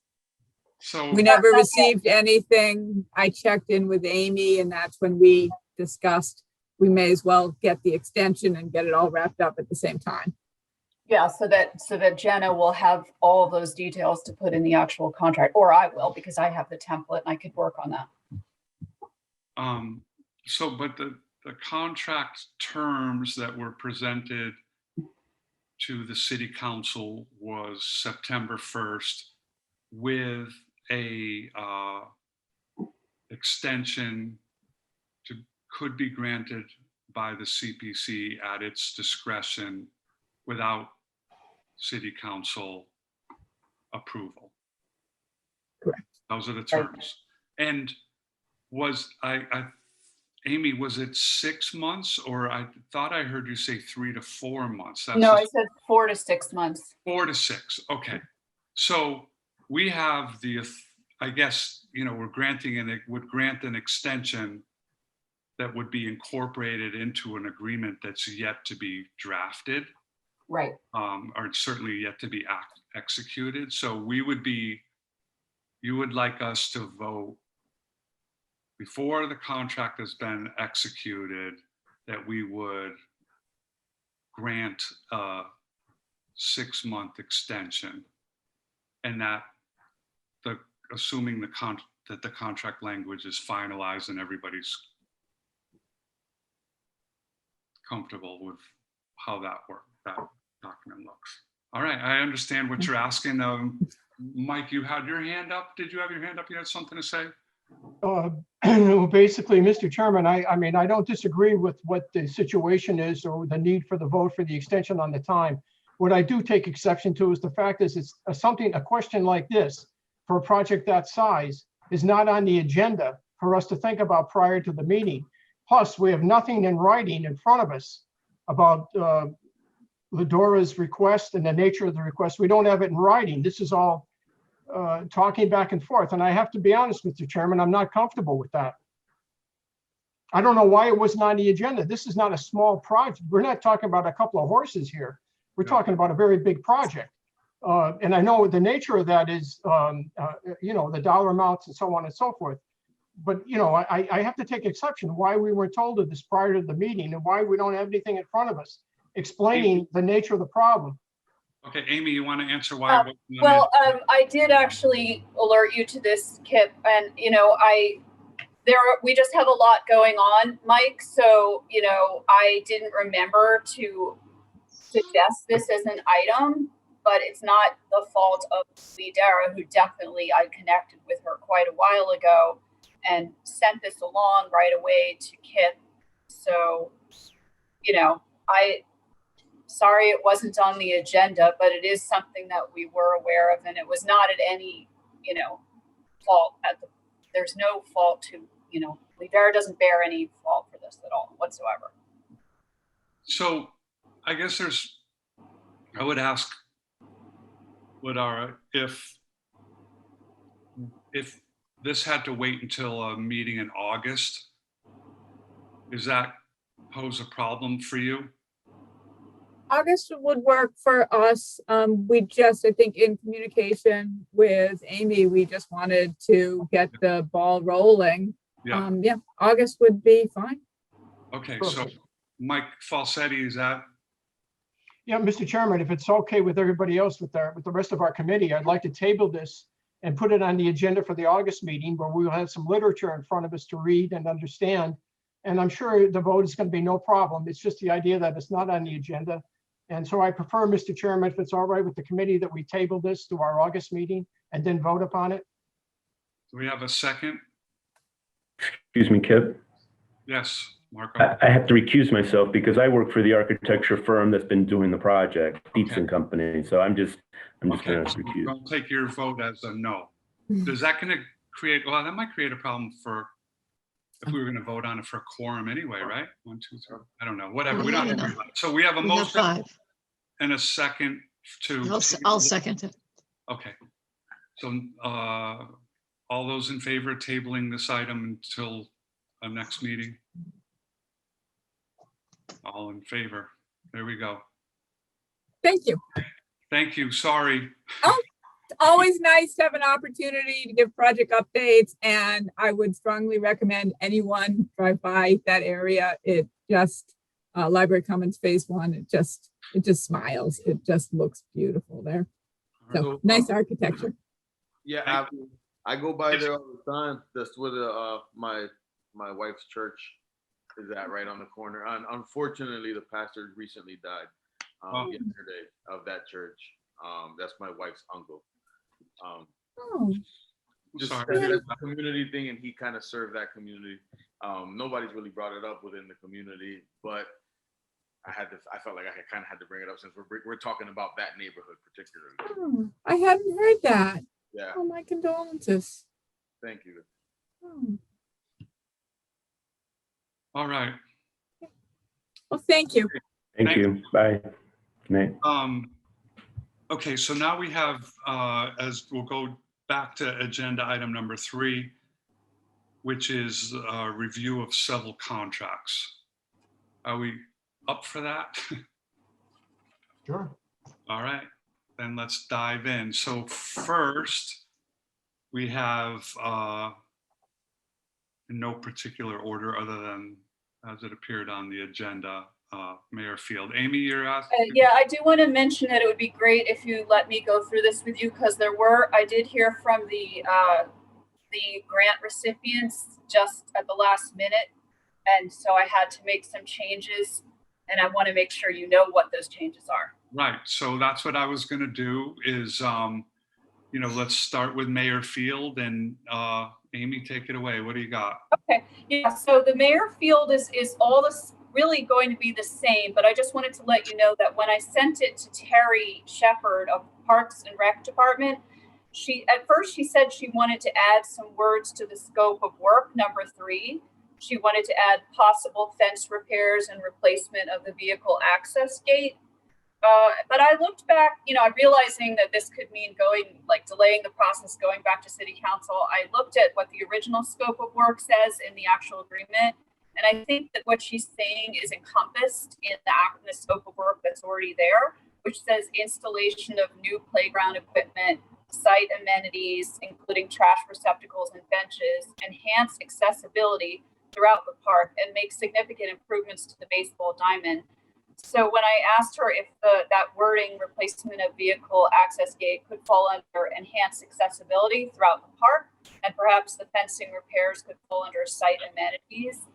So received anything. I checked in with Amy, and that's when we discussed we may as well get the extension and get it all wrapped up at the same time. Yeah, so that Jenna will have all those details to put in the actual contract, or I will, because I have the template and I could work on that. But the contract terms that were presented to the city council was September 1st with a extension could be granted by the CPC at its discretion without city council approval. Correct. Those are the terms. And Amy, was it 6 months, or I thought I heard you say 3 to 4 months? That's No, I just said 4 to 6 months. 4 to 6. Okay. So we have I guess, we're granting and it would grant an extension that would be incorporated into an agreement that's yet to be drafted, Right. or certainly yet to be executed. So you would like us to vote before the contract has been executed, that we would grant a 6-month extension, and that assuming that the contract language is finalized and everybody's comfortable with how that document looks. All right, I understand what you're asking. Mike, you had your hand up. Did you have your hand up? You had something to say? Basically, Mr. Chairman, I mean, I don't disagree with what the situation is or the need for the vote for the extension on the time. What I do take exception to is the fact is it's a question like this for a project that size is not on the agenda for us to think about prior to the meeting. Plus, we have nothing in writing in front of us about Ledora's request and the nature of the request. We don't have it in writing. This is all talking back and forth. And I have to be honest, Mr. Chairman, I'm not comfortable with that. I don't know why it wasn't on the agenda. This is not a small project. We're not talking about a couple of horses here. We're talking about a very big project. And I know the nature of that is, the dollar amounts and so on and so forth. But, I have to take exception why we weren't told of this prior to the meeting and why we don't have anything in front of us explaining the nature of the problem. Okay, Amy, you want to answer why? I did actually alert you to this, Kip, and we just have a lot going on, Mike. So I didn't remember to suggest this as an item, but it's not the fault of Lidera, who definitely I connected with her quite a while ago and sent this along right away to Kip. So, sorry it wasn't on the agenda, but it is something that we were aware of, and it was not at any, fault there's no fault to, Lidera doesn't bear any fault for this at all whatsoever. So I guess I would ask Lidara if this had to wait until a meeting in August, does that pose a problem for you? August would work for us. We just, I think in communication with Amy, we just wanted to get the ball rolling. Yeah. August would be fine. Okay, so Mike Falsetti, is that? Yeah, Mr. Chairman, if it's okay with everybody else, with the rest of our committee, I'd like to table this and put it on the agenda for the August meeting where we will have some literature in front of us to read and understand. And I'm sure the vote is going to be no problem. It's just the idea that it's not on the agenda. And so I prefer, Mr. Chairman, if it's all right with the committee, that we table this to our August meeting and then vote upon it. Do we have a second? Excuse me, Kip. Yes, Marco. I have to recuse myself because I work for the architecture firm that's been doing the project, Dietz and Company. So I'm just going to recuse. I'll take your vote as a no. Is that going to create? Well, that might create a problem if we were going to vote on it for a quorum anyway, right? 1, 2, 3. I don't know. Whatever. We don't have to worry about it. So we have a motion and a second to. I'll second it. Okay. So all those in favor of tabling this item until our next meeting? All in favor. There we go. Thank you. Thank you. Sorry. Oh, it's always nice to have an opportunity to give project updates, and I would strongly recommend anyone drive by that area. It just Library Commons Phase 1. It just smiles. It just looks beautiful there. So nice architecture. Yeah, I go by there all the time. That's where my wife's church is at, right on the corner. And unfortunately, the pastor recently died yesterday of that church. That's my wife's uncle. Just a community thing, and he kind of served that community. Nobody's really brought it up within the community, but I felt like I kind of had to bring it up since we're talking about that neighborhood particularly. I hadn't heard that. Yeah. Oh, my condolences. Thank you. All right. Well, thank you. Thank you. Bye. Good night. Okay, so now we have, as we'll go back to agenda item number 3, which is a review of several contracts. Are we up for that? Sure. All right, then let's dive in. So first, we have, in no particular order other than as it appeared on the agenda, Mayor Field. Amy, you're asking? Yeah, I do want to mention that it would be great if you let me go through this with you, because I did hear from the grant recipients just at the last minute. And so I had to make some changes, and I want to make sure you know what those changes are. Right, so that's what I was gonna do is, let's start with Mayor Field and Amy, take it away. What do you got? Okay, yeah, so the mayor field is all this really going to be the same, but I just wanted to let you know that when I sent it to Terry Shepard of Parks and Rec Department, at first she said she wanted to add some words to the scope of work, number 3. She wanted to add possible fence repairs and replacement of the vehicle access gate. But I looked back, realizing that this could mean delaying the process, going back to city council. I looked at what the original scope of work says in the actual agreement. And I think that what she's saying is encompassed in the scope of work that's already there, which says installation of new playground equipment, site amenities, including trash receptacles and benches, enhance accessibility throughout the park, and make significant improvements to the baseball diamond. So when I asked her if that wording, replacement of vehicle access gate, could fall under enhanced accessibility throughout the park, and perhaps the fencing repairs could fall under site amenities,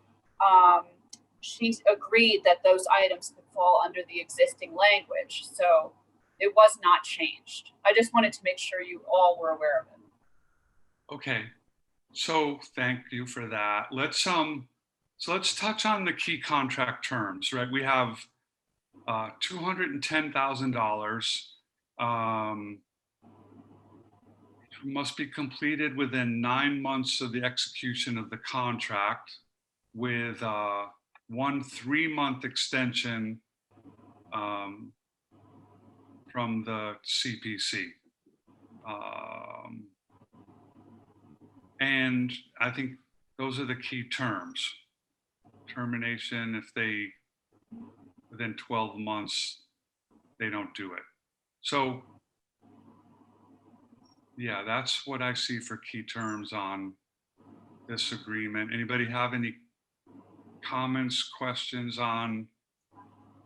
she agreed that those items could fall under the existing language. So it was not changed. I just wanted to make sure you all were aware of it. Okay, so thank you for that. Let's touch on the key contract terms, right? We have $210,000 must be completed within 9 months of the execution of the contract, with 1 3-month extension from the CPC. And I think those are the key terms. Termination if within 12 months, they don't do it. So yeah, that's what I see for key terms on this agreement. Anybody have any comments, questions on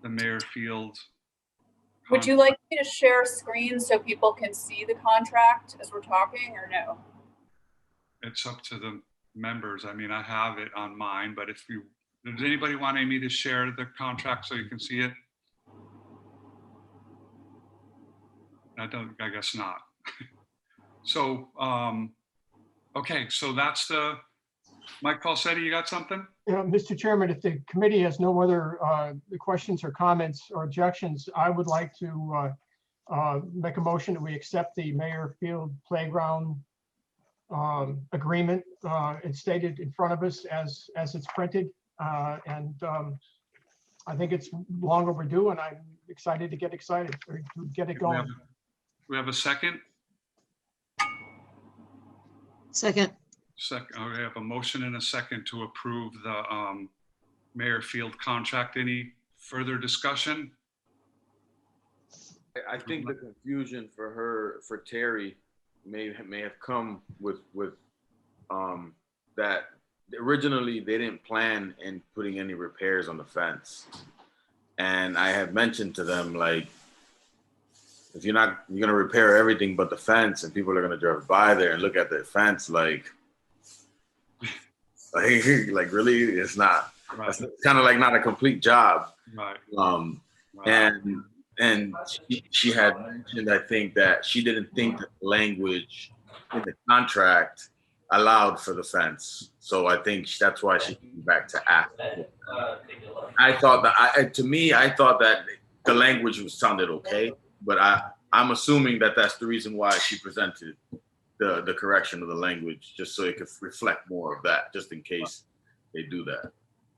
the Mayor Field? Would you like me to share a screen so people can see the contract as we're talking, or no? It's up to the members. I mean, I have it on mine, but does anybody want Amy to share the contract so you can see it? I guess not. So, okay, so that's Mike Falsetti, you got something? Yeah, Mr. Chairman, if the committee has no other questions or comments or objections, I would like to make a motion that we accept the Mayor Field Playground agreement. It's stated in front of us as it's printed. And I think it's long overdue, and I'm excited to get it going. We have a second? Second. We have a motion and a second to approve the Mayor Field contract. Any further discussion? I think the confusion for Terry may have come with that originally they didn't plan in putting any repairs on the fence. And I had mentioned to them, like, if you're gonna repair everything but the fence, and people are gonna drive by there and look at the fence like really, it's not. Right. It's kind of like not a complete job. Right. And she had mentioned, I think, that she didn't think that the language in the contract allowed for the fence. So I think that's why she came back to ask. I thought that I thought that the language sounded okay, but I'm assuming that that's the reason why she presented the correction of the language, just so it could reflect more of that, just in case they do that.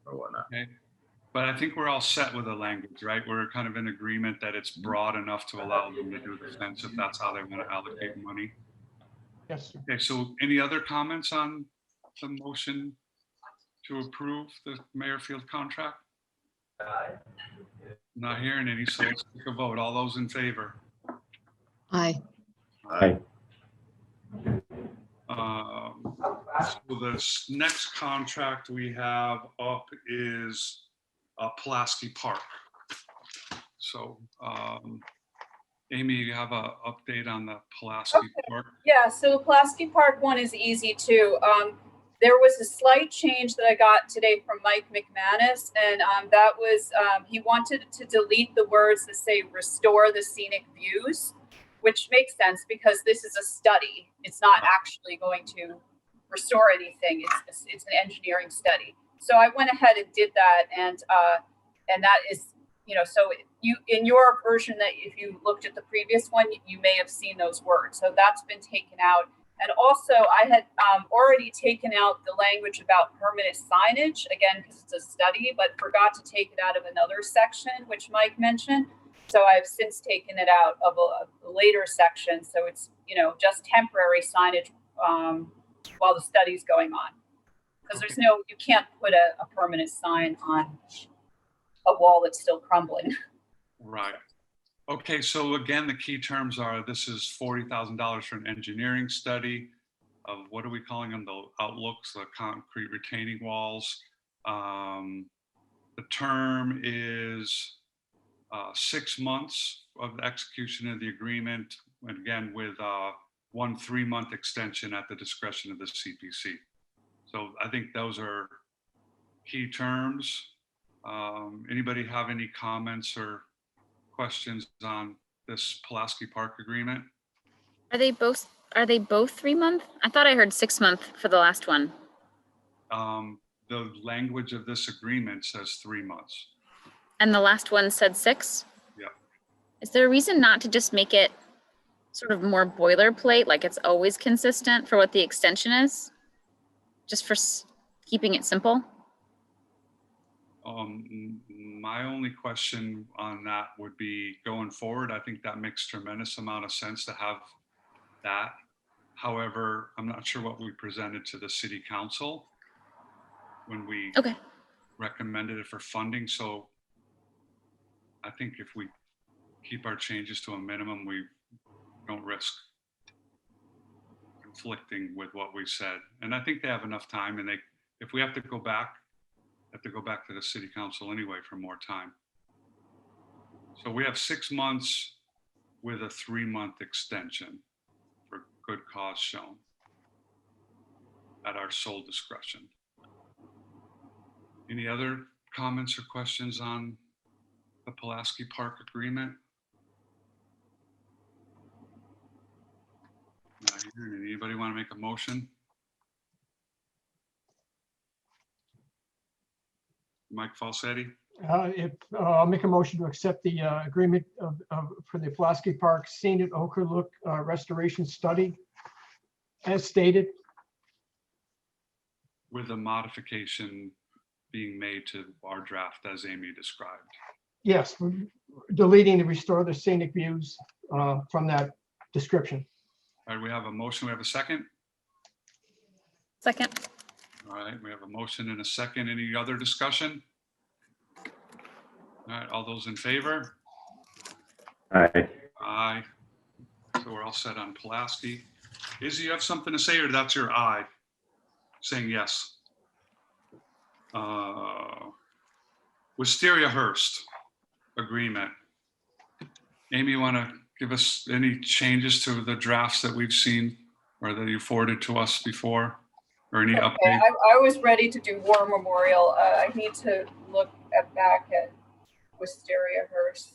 or whatnot. Okay. But I think we're all set with the language, right? We're kind of in agreement that it's broad enough to allow them to do the fence if that's how they want to allocate money. Yes, sir. Okay, so any other comments on the motion to approve the Mayerfield contract? Not hearing any, so let's take a vote. All those in favor? Aye. Aye. So this next contract we have up is Pulaski Park. So Amy, you have an update on the Pulaski Park? Yeah, so Pulaski Park one is easy too. There was a slight change that I got today from Mike McManus, and that was he wanted to delete the words that say restore the scenic views, which makes sense because this is a study. It's not actually going to restore anything. It's an engineering study. So I went ahead and did that, and that is, so you, in your version, that if you looked at the previous one, you may have seen those words. So that's been taken out. And also I had already taken out the language about permanent signage, again, because it's a study, but forgot to take it out of another section, which Mike mentioned. So I've since taken it out of a later section. So it's, just temporary signage while the study's going on. Because there's you can't put a permanent sign on a wall that's still crumbling. Right. Okay, so again, the key terms are, this is $40,000 for an engineering study of, what are we calling them? The outlooks, the concrete retaining walls. The term is 6 months of the execution of the agreement, and again, with 1 3-month extension at the discretion of the CPC. So I think those are key terms. Anybody have any comments or questions on this Pulaski Park agreement? Are they both 3 month? I thought I heard 6 month for the last one. The language of this agreement says 3 months. And the last one said 6? Yeah. Is there a reason not to just make it sort of more boilerplate, like it's always consistent for what the extension is? Just for keeping it simple? My only question on that would be, going forward, I think that makes tremendous amount of sense to have that. However, I'm not sure what we presented to the city council when we recommended it for funding. So I think if we keep our changes to a minimum, we don't risk conflicting with what we said. And I think they have enough time, and if we have to go back to the city council anyway for more time. So we have 6 months with a 3-month extension for good cause shown at our sole discretion. Any other comments or questions on the Pulaski Park agreement? Not hearing any. Anybody want to make a motion? Mike Falsetti? I'll make a motion to accept the agreement for the Pulaski Park Scenic Overlook Restoration Study as stated. With a modification being made to our draft as Amy described. Yes, deleting the restore the scenic views from that description. All right, we have a motion. We have a second. Second. All right, we have a motion and a second. Any other discussion? All right, all those in favor? Aye. Aye. So we're all set on Pulaski. Izzy, you have something to say, or that's your aye? Saying yes. Wistariahurst agreement. Amy, you want to give us any changes to the drafts that we've seen or that you forwarded to us before, or any update? I was ready to do War Memorial. I need to look back at Wistariahurst.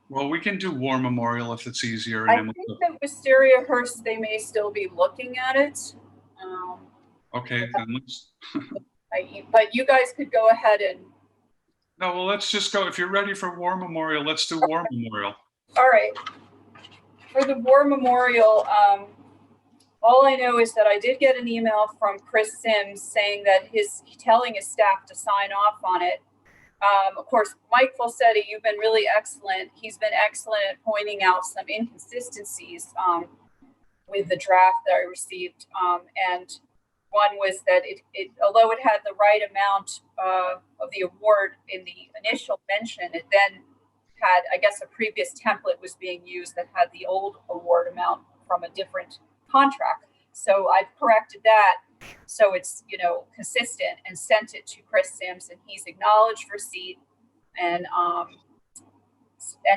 Well, we can do War Memorial if it's easier. I think that Wistariahurst, they may still be looking at it. Okay, then let's. But you guys could go ahead and. No, well, let's just go. If you're ready for War Memorial, let's do War Memorial. All right. For the War Memorial, All I know is that I did get an email from Chris Sims saying that telling his staff to sign off on it. Of course, Mike Falsetti, you've been really excellent. He's been excellent at pointing out some inconsistencies with the draft that I received. And one was that although it had the right amount of the award in the initial mention, it then had, I guess, a previous template was being used that had the old award amount from a different contract. So I've corrected that so it's, consistent, and sent it to Chris Sims, and he's acknowledged receipt, and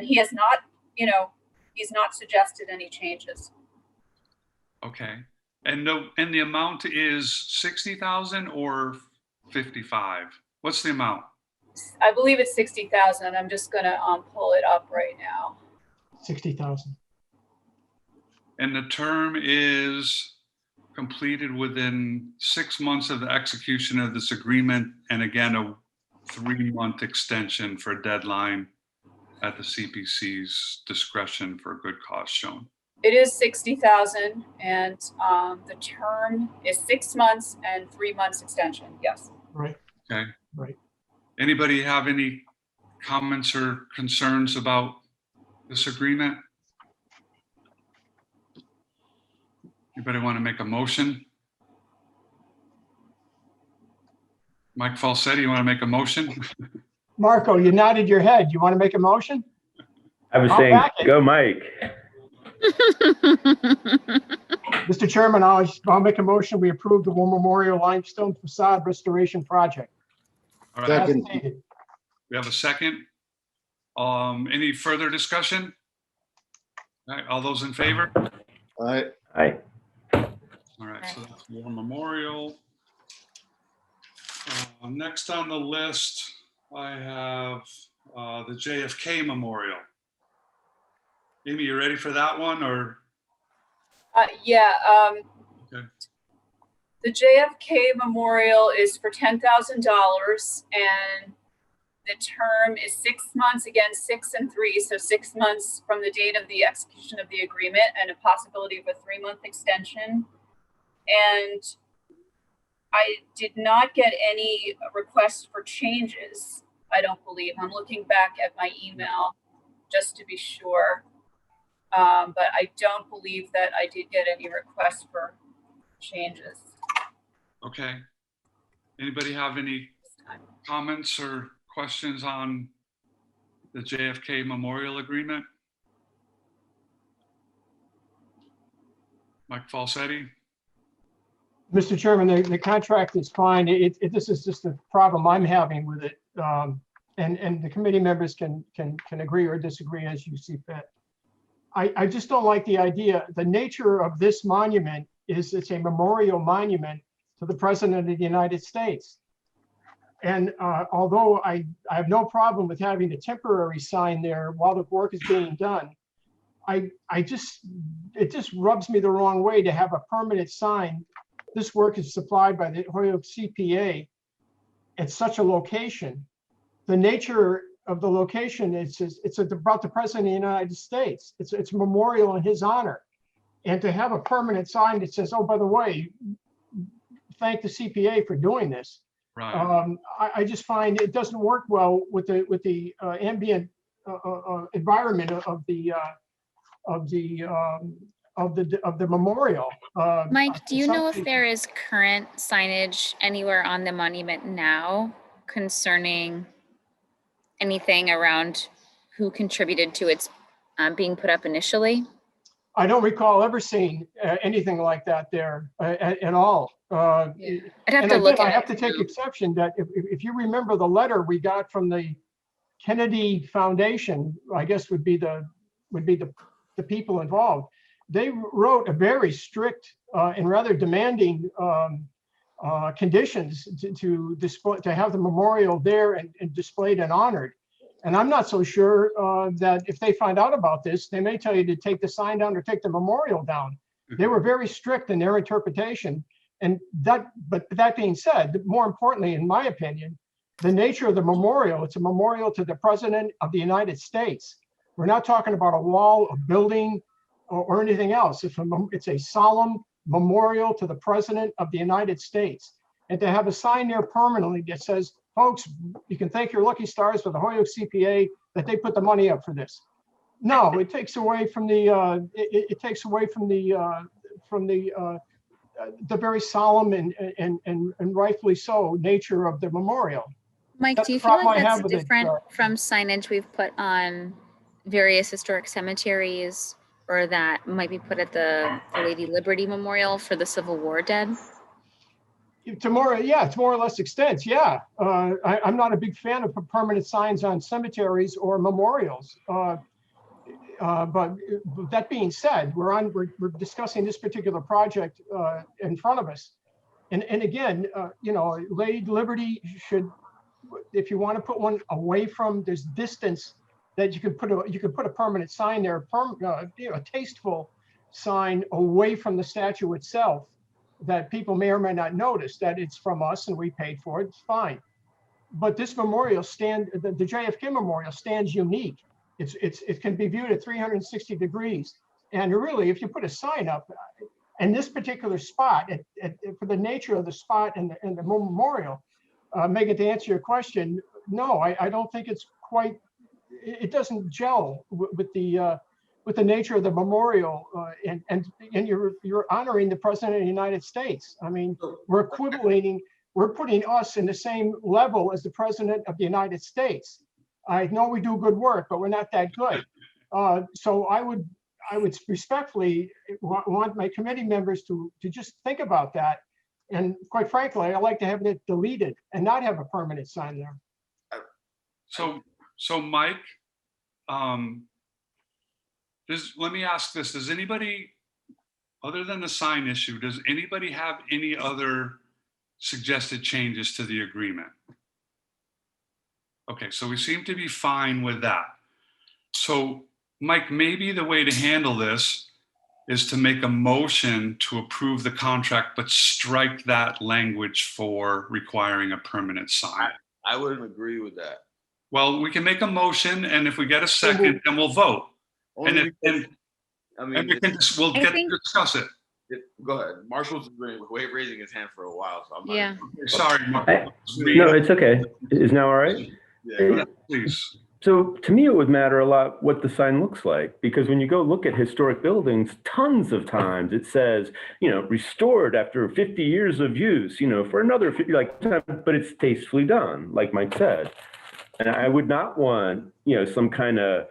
he has not, he's not suggested any changes. Okay. And the amount is 60,000 or 55? What's the amount? I believe it's 60,000. I'm just gonna pull it up right now. 60,000. And the term is completed within 6 months of the execution of this agreement, and again, a 3-month extension for deadline at the CPC's discretion for good cause shown. It is 60,000, and the term is 6 months and 3 months extension. Yes. Right. Okay. Right. Anybody have any comments or concerns about this agreement? Anybody want to make a motion? Mike Falsetti, you want to make a motion? Marco, you nodded your head. You want to make a motion? I was I'll saying, back it. go Mike. Mr. Chairman, I'll make a motion. We approve the War Memorial Limestone Facade Restoration Project. All right, As Second. stated. we have a second. Any further discussion? All right, all those in favor? Aye. Aye. All right, so that's War Memorial. Next on the list, I have the JFK Memorial. Amy, you ready for that one, or? Yeah. Okay. The JFK Memorial is for $10,000, and the term is 6 months, again, 6 and 3. So 6 months from the date of the execution of the agreement, and a possibility of a 3-month extension. And I did not get any requests for changes, I don't believe. I'm looking back at my email just to be sure. But I don't believe that I did get any requests for changes. Okay. Anybody have any comments or questions on the JFK Memorial Agreement? Mike Falsetti? Mr. Chairman, the contract is fine. This is just a problem I'm having with it. And the committee members can agree or disagree as you see fit. I just don't like the idea. The nature of this monument is it's a memorial monument to the President of the United States. And although I have no problem with having a temporary sign there while the work is being done, it just rubs me the wrong way to have a permanent sign. This work is supplied by the Holyoke CPA at such a location. The nature of the location, it's about the President of the United States. It's a memorial in his honor. And to have a permanent sign that says, oh, by the way, thank the CPA for doing this. Right. I just find it doesn't work well with the ambient environment of the memorial. Mike, do you know if Some- there is current signage anywhere on the monument now concerning anything around who contributed to its being put up initially? I don't recall ever seeing anything like that there at all. I'd have And to look again, I at have it. to take exception that if you remember the letter we got from the Kennedy Foundation, I guess would be the people involved. They wrote a very strict and rather demanding conditions to display, to have the memorial there and displayed and honored. And I'm not so sure that if they find out about this, they may tell you to take the sign down or take the memorial down. They were very strict in their interpretation. And but that being said, more importantly, in my opinion, the nature of the memorial, it's a memorial to the President of the United States. We're not talking about a wall, a building, or anything else. It's a solemn memorial to the President of the United States. And to have a sign there permanently that says, folks, you can thank your lucky stars for the Holyoke CPA that they put the money up for this. No, it takes away from the it takes away from the very solemn and rightfully so nature of the memorial. Mike, That's do you the feel problem like I that's have with it, different from signage we've put on various historic cemeteries, or that might be put at the Lady Liberty Memorial for the Civil War dead? Tomorrow, yeah, it's more or less extent. Yeah, I'm not a big fan of permanent signs on cemeteries or memorials. But that being said, we're discussing this particular project in front of us, and again, you know, Lady Liberty should, if you want to put one away from, there's distance that you could put a permanent sign there, you know, a tasteful sign away from the statue itself, that people may or may not notice that it's from us and we paid for it. It's fine. But this memorial the JFK Memorial stands unique. It can be viewed at 360 degrees. And really, if you put a sign up in this particular spot, for the nature of the spot and the memorial, Megan, to answer your question, no, I don't think it's quite, it doesn't gel with the nature of the memorial, and you're honoring the President of the United States. I mean, we're equivalating, we're putting us in the same level as the President of the United States. I know we do good work, but we're not that good. So I would respectfully want my committee members to just think about that. And quite frankly, I like to have it deleted and not have a permanent sign there. So Mike, let me ask this: does anybody, other than the sign issue, does anybody have any other suggested changes to the agreement? Okay, so we seem to be fine with that. So Mike, maybe the way to handle this is to make a motion to approve the contract, but strike that language for requiring a permanent sign. I wouldn't agree with that. Well, we can make a motion, and if we get a second, then we'll vote. We'll get to discuss it. Go ahead. Marshall's been raising his hand for a while, so I'm not. Yeah. Sorry, Marshall. No, it's okay. Is now all right? Yeah, go ahead. Please. So to me, it would matter a lot what the sign looks like, because when you go look at historic buildings, tons of times it says, you know, restored after 50 years of use, you know, for another 50, like, but it's tastefully done, like Mike said. And I would not want, you know, some kind of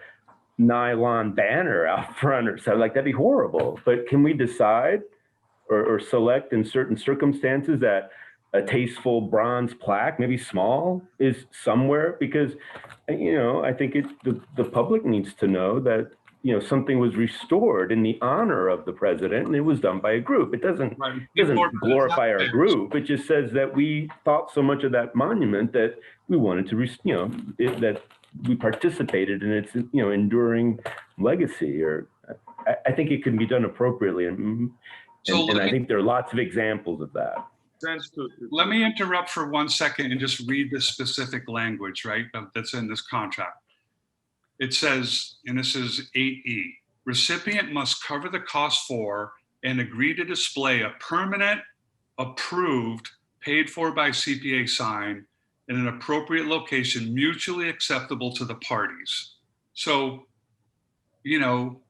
nylon banner out front or something like that'd be horrible. But can we decide or select in certain circumstances that a tasteful bronze plaque, maybe small, is somewhere? Because, you know, I think the public needs to know that, you know, something was restored in the honor of the president, and it was done by a group. It doesn't glorify our group. It just says that we thought so much of that monument that we wanted to, you know, that we participated in its, you know, enduring legacy. Or I think it can be done appropriately, and I think there are lots of examples of that. Let me interrupt for 1 second and just read the specific language, right, that's in this contract. It says, and this is 8E, recipient must cover the cost for and agree to display a permanent, approved, paid for by CPA sign in an appropriate location mutually acceptable to the parties. So, you know,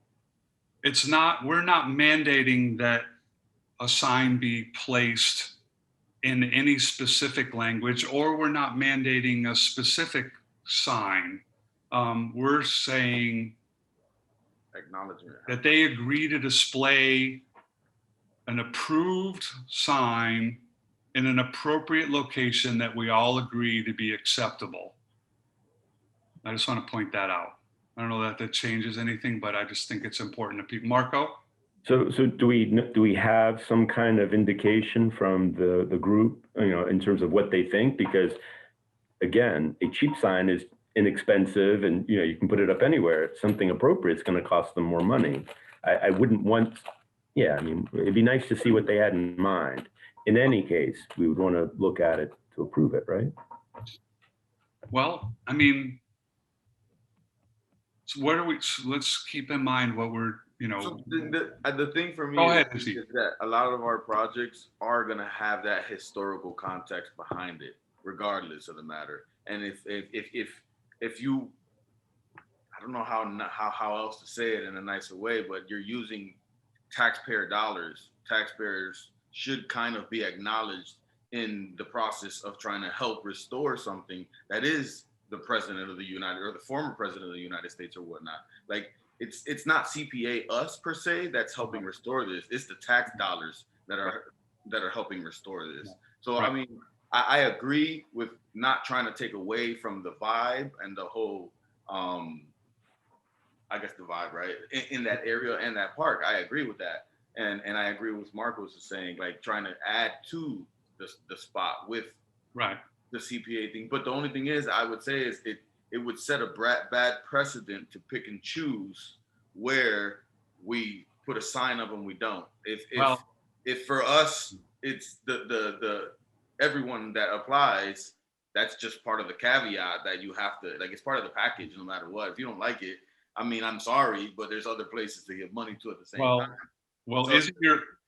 we're not mandating that a sign be placed in any specific language, or we're not mandating a specific sign. We're saying that they agree to display an approved sign in an appropriate location that we all agree to be acceptable. I just want to point that out. I don't know that changes anything, but I just think it's important to people. Marco? So do we have some kind of indication from the group, you know, in terms of what they think? Because again, a cheap sign is inexpensive, and you know, you can put it up anywhere. Something appropriate is going to cost them more money. I wouldn't want, yeah, I mean, it'd be nice to see what they had in mind. In any case, we would want to look at it to approve it, right? Well, I mean, So what are we, so let's keep in mind what we're, So the thing for me Go ahead, is Izzy. that a lot of our projects are gonna have that historical context behind it, regardless of the matter. And if you, I don't know how else to say it in a nicer way, but you're using taxpayer dollars. Taxpayers should kind of be acknowledged in the process of trying to help restore something that is the president of the United, or the former president of the United States or whatnot. Like, it's not CPA us per se that's helping restore this. It's the tax dollars that are helping restore this. So I mean, I agree with not trying to take away from the vibe and the whole, I guess the vibe, right, in that area and that park. I agree with that, and I agree with Marcos is saying, like, trying to add to the spot with the CPA thing. But the only thing is, I would say is it would set a bad precedent to pick and choose where we put a sign up and we don't. If for us it's the everyone that applies, that's just part of the caveat that you have to, like, it's part of the package no matter what. If you don't like it, I mean, I'm sorry, but there's other places to give money to at the same time. Well, So- isn't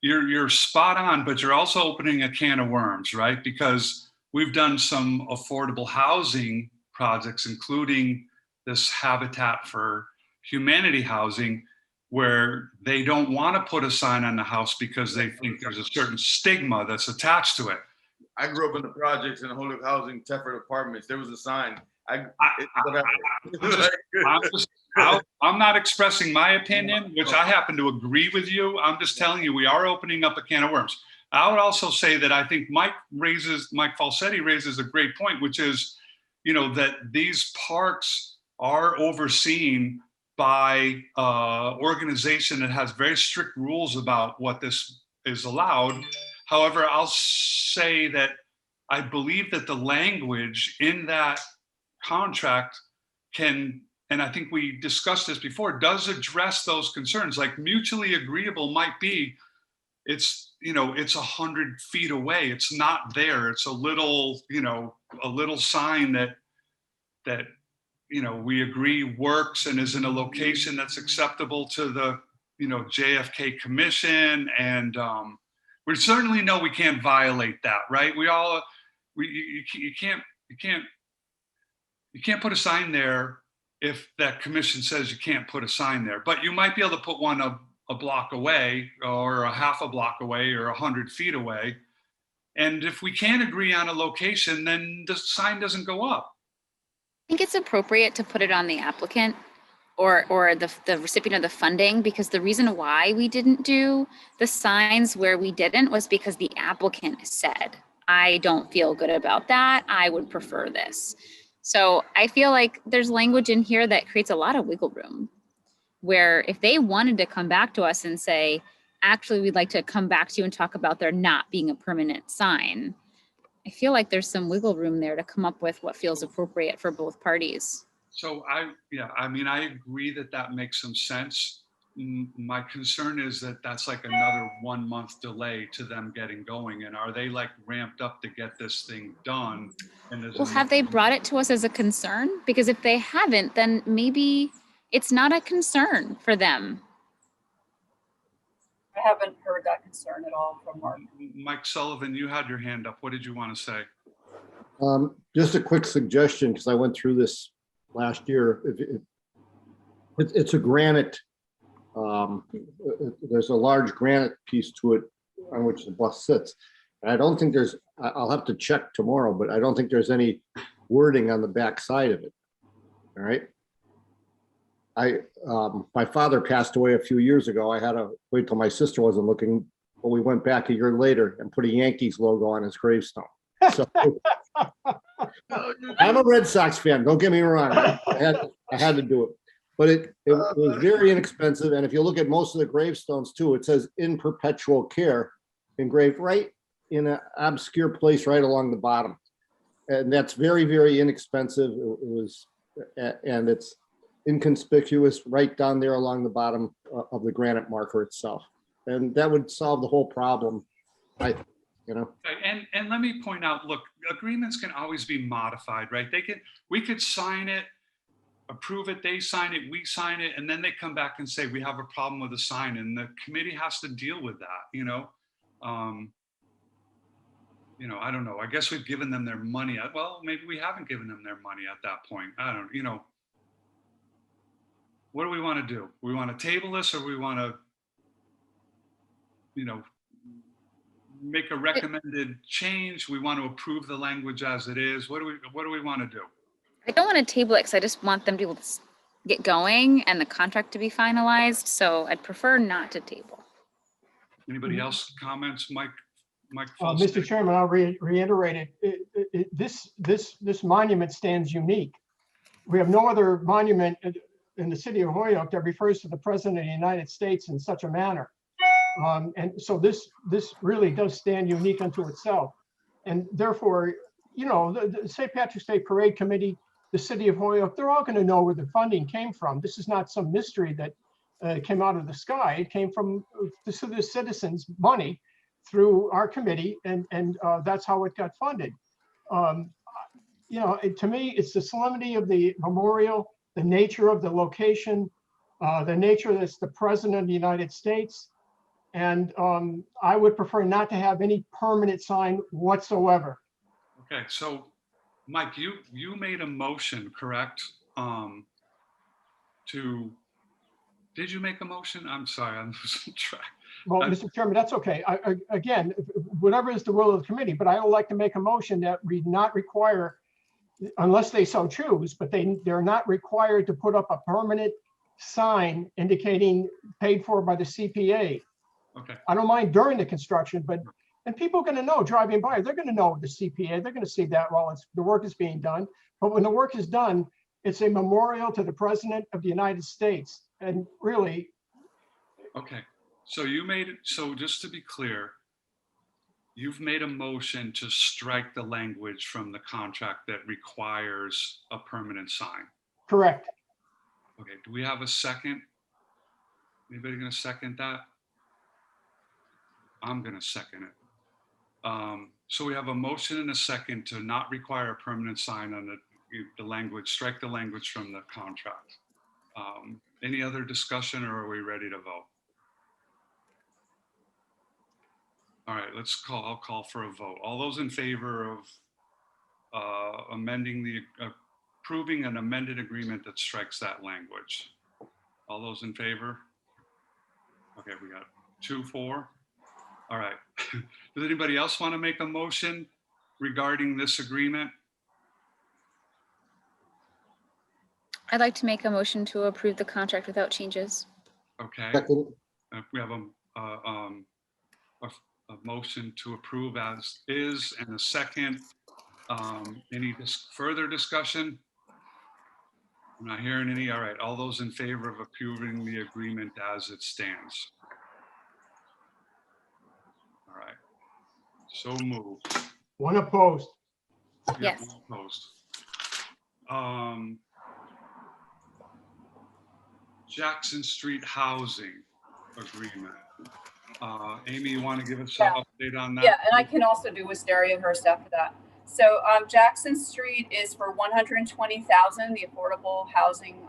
you're spot on, but you're also opening a can of worms, right? Because we've done some affordable housing projects, including this Habitat for Humanity housing, where they don't want to put a sign on the house because they think there's a certain stigma that's attached to it. I grew up in the projects in Holyoke housing, Tefford Apartments. There was a sign. I'm not expressing my opinion, which I happen to agree with you. I'm just telling you, we are opening up a can of worms. I would also say that I think Mike Falsetti raises a great point, which is, that these parks are overseen by an organization that has very strict rules about what this is allowed. However, I'll say that I believe that the language in that contract can, and I think we discussed this before, does address those concerns. Like, mutually agreeable might be, it's 100 feet away. It's not there. It's a little sign that we agree works and is in a location that's acceptable to the JFK Commission, and we certainly know we can't violate that, right? You can't put a sign there if that commission says you can't put a sign there, but you might be able to put one a block away, or a half a block away, or 100 feet away. And if we can't agree on a location, then the sign doesn't go up. I think it's appropriate to put it on the applicant or the recipient of the funding, because the reason why we didn't do the signs where we didn't was because the applicant said, I don't feel good about that. I would prefer this. So I feel like there's language in here that creates a lot of wiggle room, where if they wanted to come back to us and say, actually, we'd like to come back to you and talk about there not being a permanent sign, I feel like there's some wiggle room there to come up with what feels appropriate for both parties. So I agree that makes some sense. My concern is that that's like another 1 month delay to them getting going. And are they like ramped up to get this thing done? Well, have they brought it to us as a concern? Because if they haven't, then maybe it's not a concern for them. I haven't heard that concern at all from Mark. Mike Sullivan, you had your hand up. What did you want to say? Just a quick suggestion, because I went through this last year. It's a granite. There's a large granite piece to it on which the bus sits. And I don't think there's, I'll have to check tomorrow, but I don't think there's any wording on the back side of it. All right. My father passed away a few years ago. I had to wait till my sister wasn't looking, but we went back a year later and put a Yankees logo on his gravestone. So I'm a Red Sox fan. Don't get me wrong. I had to do it, but it was very inexpensive. And if you look at most of the gravestones too, it says "in perpetual care" engraved right in an obscure place right along the bottom, and that's very, very inexpensive. It was, and it's inconspicuous right down there along the bottom of the granite marker itself, and that would solve the whole problem. And let me point out, look, agreements can always be modified, right? We could sign it approve it, they sign it, we sign it, and then they come back and say, we have a problem with the sign, and the committee has to deal with that, you know? I don't know. I guess we've given them their money. Well, maybe we haven't given them their money at that point. I don't, what do we want to do? We want to table this, or we want to, make a recommended change? We want to approve the language as it is. What do we want to do? I don't want to table it because I just want them to be able to get going and the contract to be finalized. So I'd prefer not to table. Anybody else comments? Mike Mr. Chairman, I'll reiterate it. This monument stands unique. We have no other monument in the city of Holyoke that refers to the President of the United States in such a manner. And so this really does stand unique unto itself. And therefore, the St. Patrick's Day Parade Committee, the city of Holyoke, they're all going to know where the funding came from. This is not some mystery that came out of the sky. It came from the citizens' money through our committee, and that's how it got funded. To me, it's the solemnity of the memorial, the nature of the location, the nature that's the President of the United States. And I would prefer not to have any permanent sign whatsoever. Okay, so Mike, you made a motion, correct? Did you make a motion? I'm sorry, I'm losing track. Well, Mr. Chairman, that's okay. Again, whatever is the will of the committee, but I would like to make a motion that we not require, unless they so choose, but they're not required to put up a permanent sign indicating paid for by the CPA. Okay. I don't mind during the construction, and people are going to know driving by, they're going to know the CPA, they're going to see that while the work is being done. But when the work is done, it's a memorial to the President of the United States. And really. Okay. So so just to be clear, you've made a motion to strike the language from the contract that requires a permanent sign. Correct. Okay. Do we have a second? Anybody going to second that? I'm going to second it. So we have a motion and a second to not require a permanent sign on the language, strike the language from the contract. Any other discussion, or are we ready to vote? All right, I'll call for a vote. All those in favor of approving an amended agreement that strikes that language? All those in favor? Okay, we got 2-4. All right. Does anybody else want to make a motion regarding this agreement? I'd like to make a motion to approve the contract without changes. Okay. Second. We have a motion to approve as is and a second. Any further discussion? I'm not hearing any. All right. All those in favor of approving the agreement as it stands? All right. So moved. One opposed. Yes. One opposed. Jackson Street Housing Agreement. Amy, you want to give us an update on that? Yeah, and I can also do Wistariahurst after that. So Jackson Street is for $120,000, the affordable housing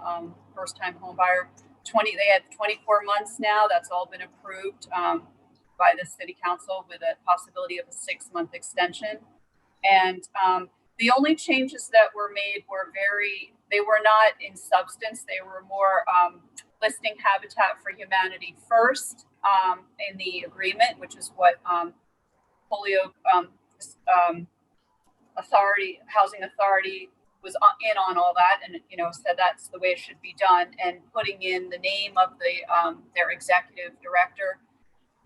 first-time home buyer. They had 24 months now. That's all been approved by the city council with a possibility of a 6-month extension. And the only changes that were made they were not in substance. They were more listing Habitat for Humanity first in the agreement, which is what Holyoke Housing Authority was in on all that, and said that's the way it should be done, and putting in the name of their executive director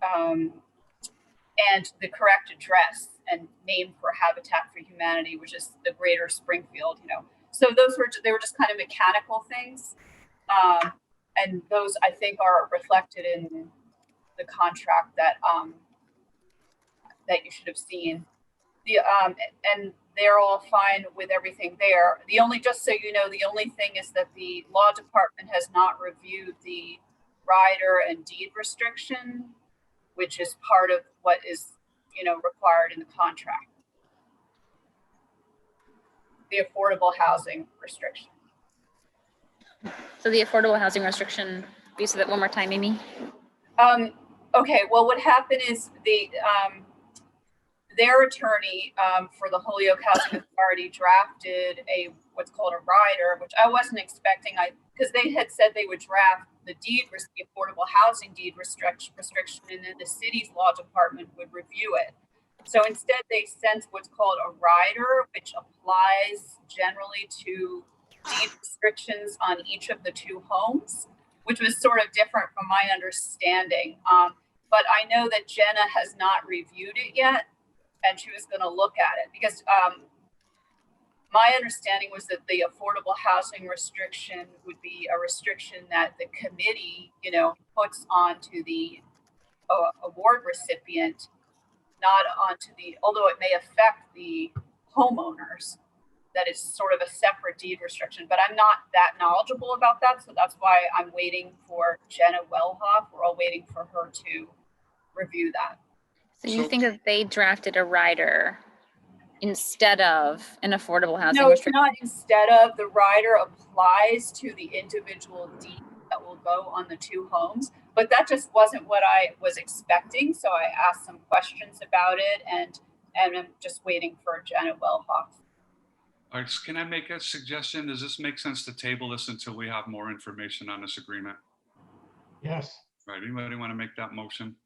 and the correct address and name for Habitat for Humanity, which is the Greater Springfield. So they were just kind of mechanical things, and those I think are reflected in the contract that you should have seen. And they're all fine with everything there. Just so you know, the only thing is that the law department has not reviewed the rider and deed restriction, which is part of what is, required in the contract. The affordable housing restriction. So the affordable housing restriction, will you say that one more time, Amy? Okay, well, what happened is their attorney for the Holyoke Housing Authority drafted what's called a rider, which I wasn't expecting. Because they had said they would draft the affordable housing deed restriction, and then the city's law department would review it. So instead, they sent what's called a rider, which applies generally to deed restrictions on each of the two homes, which was sort of different from my understanding. But I know that Jenna has not reviewed it yet, and she was going to look at it because my understanding was that the affordable housing restriction would be a restriction that the committee, puts onto the award recipient, not onto although it may affect the homeowners, that is sort of a separate deed restriction, but I'm not that knowledgeable about that. So that's why I'm waiting for Jenna Wellhoff. We're all waiting for her to review that. So you think that they drafted a rider instead of an affordable housing No, it's restriction? not instead of. The rider applies to the individual deed that will go on the two homes, but that just wasn't what I was expecting. So I asked some questions about it, and I'm just waiting for Jenna Wellhoff. All right, can I make a suggestion? Does this make sense to table this until we have more information on this agreement? Yes. All right, anybody want to make that motion?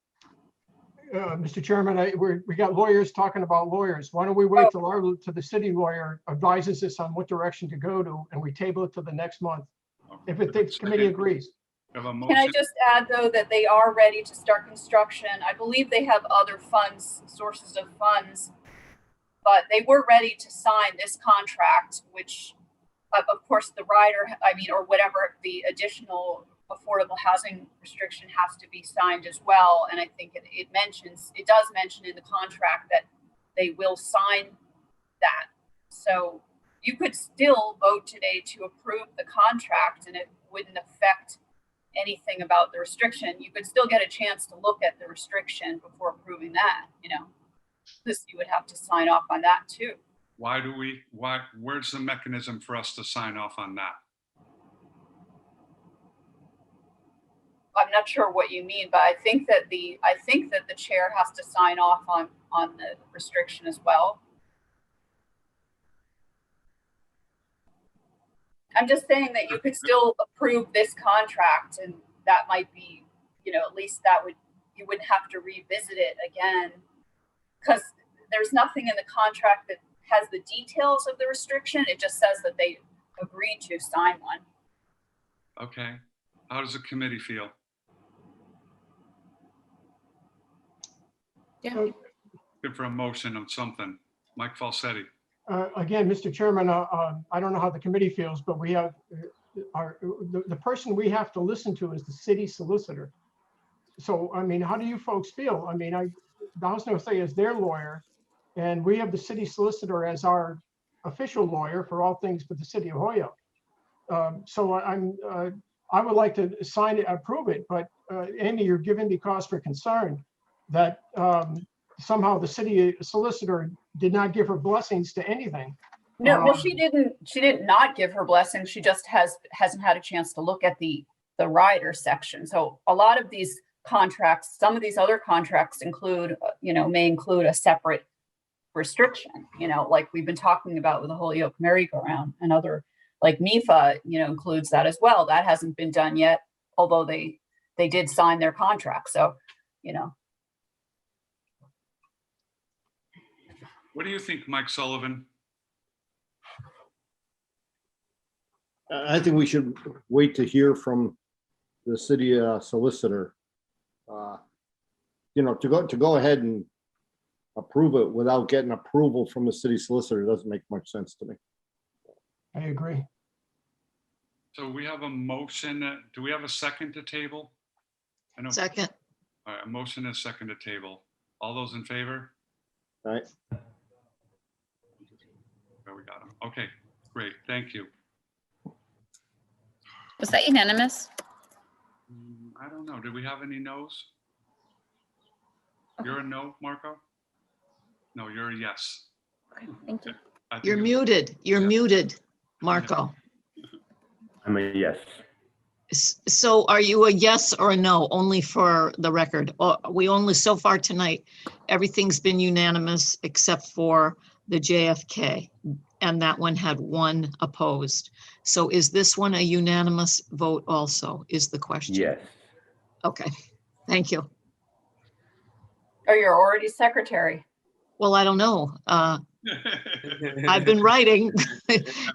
Mr. Chairman, we got lawyers talking about lawyers. Why don't we wait till the city lawyer advises us on what direction to go to, and we table it to the next month, if the committee agrees. Have a motion. Can I just add, though, that they are ready to start construction? I believe they have other sources of funds, but they were ready to sign this contract, which, of course, the rider, or whatever, the additional affordable housing restriction has to be signed as well. And I think it does mention in the contract that they will sign that. So you could still vote today to approve the contract, and it wouldn't affect anything about the restriction. You could still get a chance to look at the restriction before approving that, because you would have to sign off on that too. Where's the mechanism for us to sign off on that? I'm not sure what you mean, but I think that the chair has to sign off on the restriction as well. I'm just saying that you could still approve this contract, and that might be, at least you wouldn't have to revisit it again, because there's nothing in the contract that has the details of the restriction. It just says that they agreed to sign one. Okay. How does the committee feel? Yeah. Good for a motion on something. Mike Falsetti. Again, Mr. Chairman, I don't know how the committee feels, but we have the person we have to listen to is the city solicitor. So, how do you folks feel? The Housing Authority is their lawyer, and we have the city solicitor as our official lawyer for all things but the city of Holyoke. So I would like to approve it, but Amy, you're giving me cause for concern that somehow the city solicitor did not give her blessings to anything. No, well, she did not give her blessing. She just hasn't had a chance to look at the rider section. So a lot of these contracts, some of these other contracts include, may include a separate restriction, like we've been talking about with the Holyoke merry-go-round, and other, like MIFA, includes that as well. That hasn't been done yet, although they did sign their contract. So, What do you think, Mike Sullivan? I think we should wait to hear from the city solicitor. To go ahead and approve it without getting approval from the city solicitor doesn't make much sense to me. I agree. So we have a motion. Do we have a second to table? Second. All right, a motion and a second to table. All those in favor? All right. There we got them. Okay, great. Thank you. Was that unanimous? I don't know. Did we have any no's? You're a no, Marco? No, you're a yes. Okay, thank you. You're muted. You're muted, Marco. I'm a yes. So are you a yes or a no, only for the record? Or we only, so far tonight, everything's been unanimous except for the JFK. And that one had one opposed. So is this one a unanimous vote also, is the question? Yes. Okay, thank you. Oh, you're already secretary. Well, I don't know. I've been writing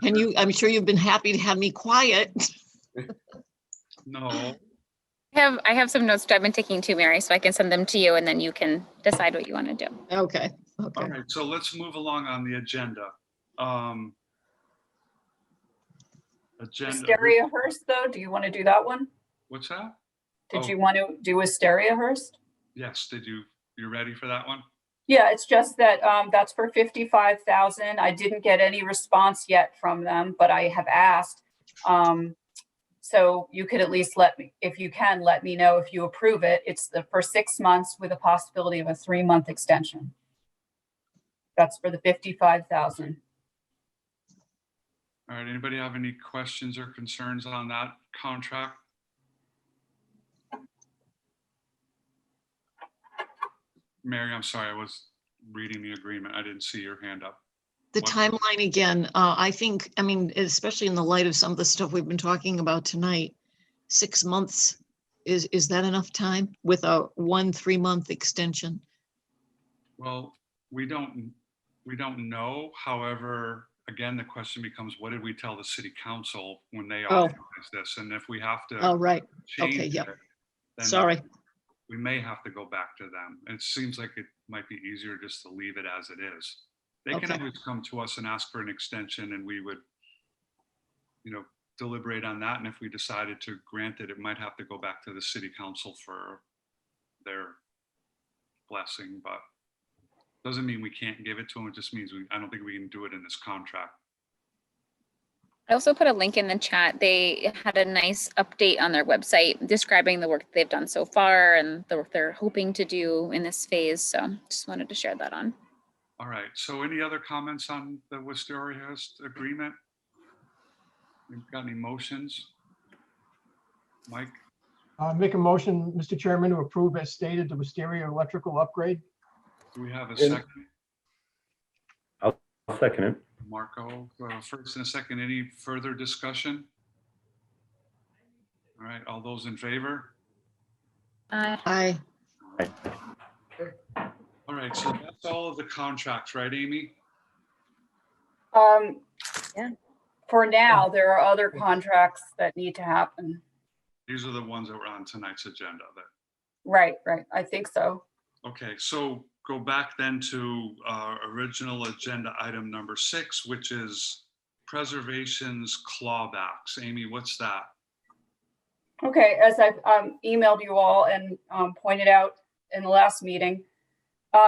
and I'm sure you've been happy to have me quiet. No. I have some notes I've been taking too, Mary, so I can send them to you and then you can decide what you want to do. Okay, All okay. right, so let's move along on the agenda. Wistariahurst, though, do you want to do that one? What's that? Did you want to do Wistariahurst? Yes, you ready for that one? Yeah, it's just that that's for 55,000. I didn't get any response yet from them, but I have asked. So you could at least if you can, let me know if you approve it. It's for 6 months with a possibility of a 3-month extension. That's for the 55,000. All right, anybody have any questions or concerns on that contract? Mary, I'm sorry, I was reading the agreement. I didn't see your hand up. The What- timeline again, I think, I mean, especially in the light of some of the stuff we've been talking about tonight, 6 months, is that enough time with a 3-month extension? Well, we don't know. However, again, the question becomes, what did we tell the city council when they Oh. authorized this? And if we have to Oh, right. change Okay, yep. it, then Sorry. we may have to go back to them. It seems like it might be easier just to leave it as it is. They can Okay. always come to us and ask for an extension and we would, deliberate on that. And if we decided to grant it, it might have to go back to the city council for their blessing, but doesn't mean we can't give it to them. It just means I don't think we can do it in this contract. I also put a link in the chat. They had a nice update on their website describing the work they've done so far and the work they're hoping to do in this phase. So just wanted to share that on. All right, so any other comments on the Wistariahurst agreement? We've got any motions? Mike, Make a motion, Mr. Chairman, to approve as stated the Wisteria electrical upgrade. do we have a second? I'll second it. Marco, first and a second, any further discussion? All right, all those in favor? Aye. All right, so that's all of the contracts, right, Amy? Yeah. For now, there are other contracts that need to happen. These are the ones that were on tonight's agenda. Right. I think so. Okay, so go back then to original agenda item number 6, which is preservation's clawbacks. Amy, what's that? Okay, as I've emailed you all and pointed out in the last meeting,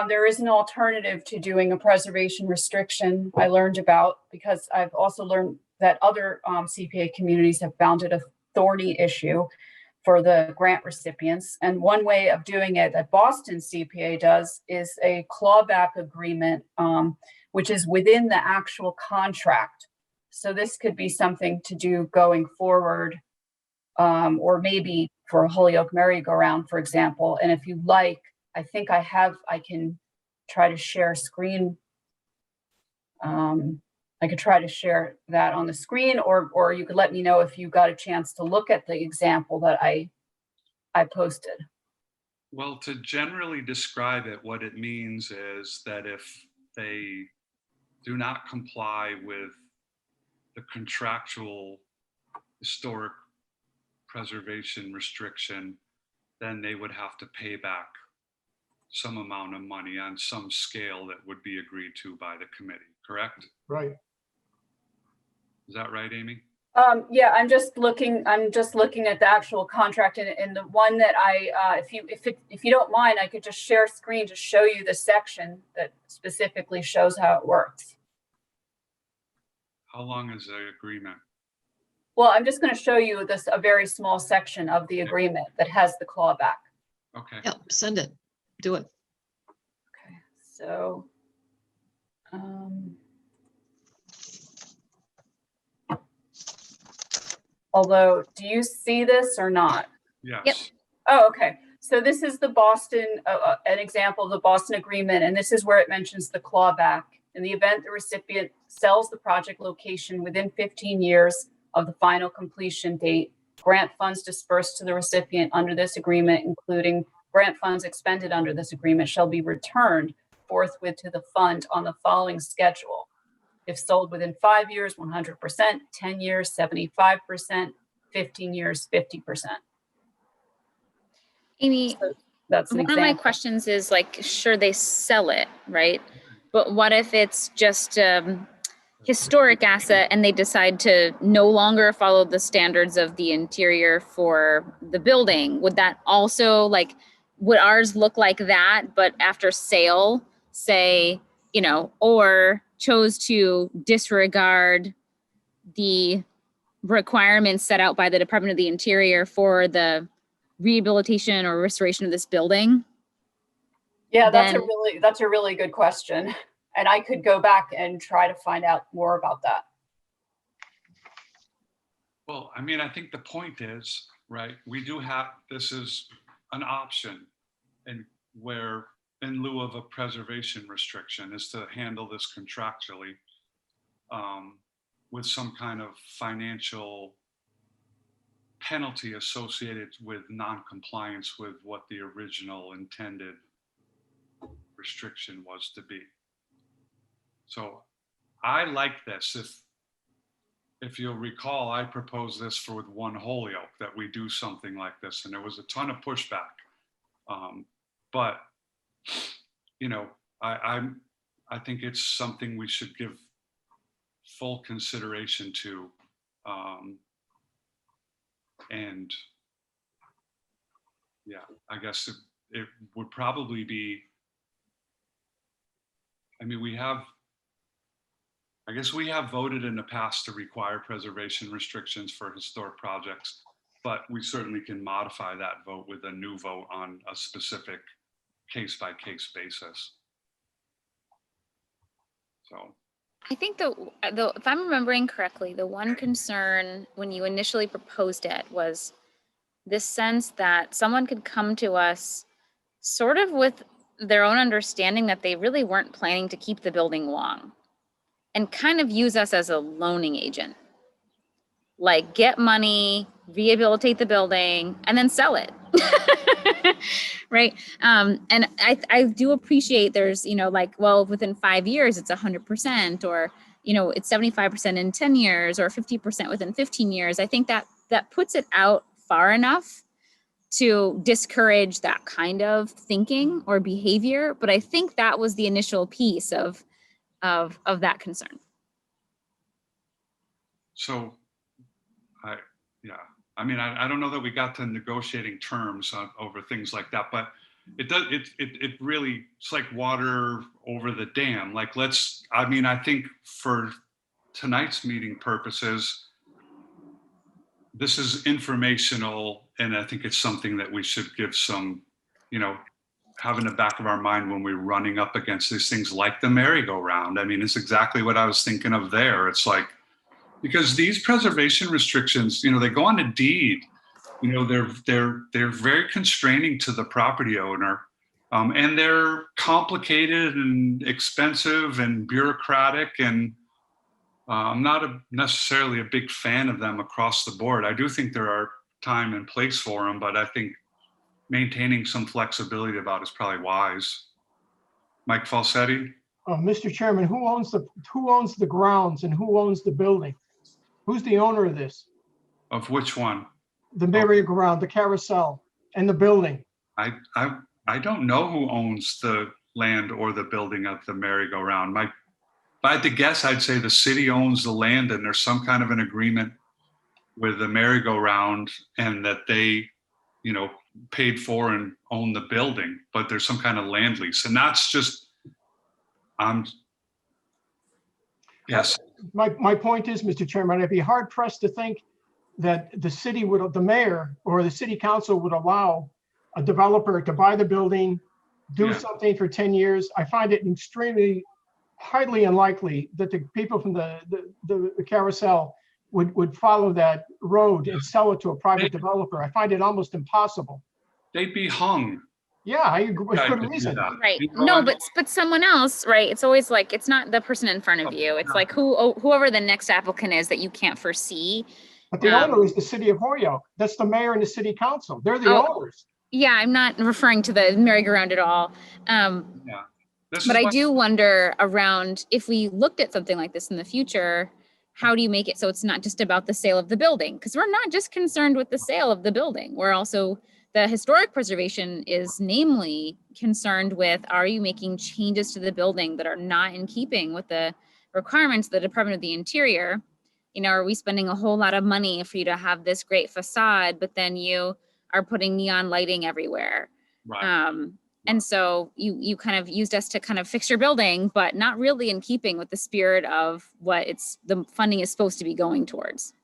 there is an alternative to doing a preservation restriction I learned about, because I've also learned that other CPA communities have found it a thorny issue for the grant recipients. And one way of doing it that Boston CPA does is a clawback agreement, which is within the actual contract. So this could be something to do going forward, or maybe for a Holyoke merry-go-round, for example. And if you like, I think I can try to share screen. I could try to share that on the screen, or you could let me know if you got a chance to look at the example that I posted. Well, to generally describe it, what it means is that if they do not comply with the contractual historic preservation restriction, then they would have to pay back some amount of money on some scale that would be agreed to by the committee, correct? Right. Is that right, Amy? Yeah, I'm just looking at the actual contract, and the one that if you don't mind, I could just share screen to show you the section that specifically shows how it works. How long is the agreement? Well, I'm just going to show you a very small section of the agreement that has the clawback. Okay. Yep, send it. Do it. Okay, so Although, do you see this or not? Yes. Yep. Oh, okay. So this is the Boston, an example of the Boston agreement, and this is where it mentions the clawback. In the event the recipient sells the project location within 15 years of the final completion date, grant funds dispersed to the recipient under this agreement, including grant funds expended under this agreement, shall be returned forthwith to the fund on the following schedule. If sold within 5 years, 100%, 10 years, 75%, 15 years, 50%. Amy, So that's an one of my example. questions is like, sure, they sell it, right? But what if it's just historic asset and they decide to no longer follow the standards of the interior for the building? Would that also, like, would ours look like that, but after sale, say, you know, or chose to disregard the requirements set out by the Department of the Interior for the rehabilitation or restoration of this building? Yeah, Then that's a really good question. And I could go back and try to find out more about that. Well, I mean, I think the point is, right, we do have, this is an option, and where in lieu of a preservation restriction is to handle this contractually with some kind of financial penalty associated with non-compliance with what the original intended restriction was to be. So I like this. If you'll recall, I proposed this for with One Holyoke, that we do something like this, and there was a ton of pushback. But you know, I think it's something we should give full consideration to, and yeah, I guess it would probably be. I mean, I guess we have voted in the past to require preservation restrictions for historic projects, but we certainly can modify that vote with a new vote on a specific case-by-case basis. So I think the if I'm remembering correctly, the one concern when you initially proposed it was this sense that someone could come to us sort of with their own understanding that they really weren't planning to keep the building long and kind of use us as a loaning agent. Like, get money, rehabilitate the building, and then sell it. Right. And I do appreciate there's, you know, like, well, within 5 years, it's 100%, or, you know, it's 75% in 10 years or 50% within 15 years. I think that puts it out far enough to discourage that kind of thinking or behavior. But I think that was the initial piece of that concern. So I mean, I don't know that we got to negotiating terms over things like that, but it really, it's like water over the dam. Like, I mean, I think for tonight's meeting purposes, this is informational, and I think it's something that we should give some, you know, have in the back of our mind when we're running up against these things like the merry-go-round. I mean, it's exactly what I was thinking of there. It's like, because these preservation restrictions, you know, they go on a deed, you know, they're very constraining to the property owner, and they're complicated and expensive and bureaucratic, and I'm not necessarily a big fan of them across the board. I do think there are time and place for them, but I think maintaining some flexibility about is probably wise. Mike Falsetti? Mr. Chairman, who owns the grounds and who owns the building? Who's the owner of this? Of which one? The merry-go-round, the carousel, and the building. I don't know who owns the land or the building of the merry-go-round. If I had to guess, I'd say the city owns the land, and there's some kind of an agreement with the merry-go-round, and that they, you know, paid for and own the building, but there's some kind of land lease, and that's just, yes. My point is, Mr. Chairman, I'd be hard pressed to think that the mayor or the city council would allow a developer to buy the building, do something for 10 years. I find it highly unlikely that the people from the carousel would follow that road and sell it to a private developer. I find it almost impossible. They'd be hung. Yeah, I agree with Guy good could do reason. that. Right. You know, No, and- but someone else, right? It's always like, it's not the person in front of you. It's like whoever the next applicant is that you can't foresee. But the owner is the city of Holyoke. That's the mayor and the city council. They're the owners. Yeah, I'm not referring to the merry-go-round at all. Yeah. This But is I what- do wonder around, if we looked at something like this in the future, how do you make it so it's not just about the sale of the building? Because we're not just concerned with the sale of the building. We're also, the historic preservation is namely concerned with, are you making changes to the building that are not in keeping with the requirements of the Department of the Interior? You know, are we spending a whole lot of money for you to have this great facade, but then you are putting neon lighting everywhere? Right. And so you kind of used us to kind of fix your building, but not really in keeping with the spirit of what the funding is supposed to be going towards.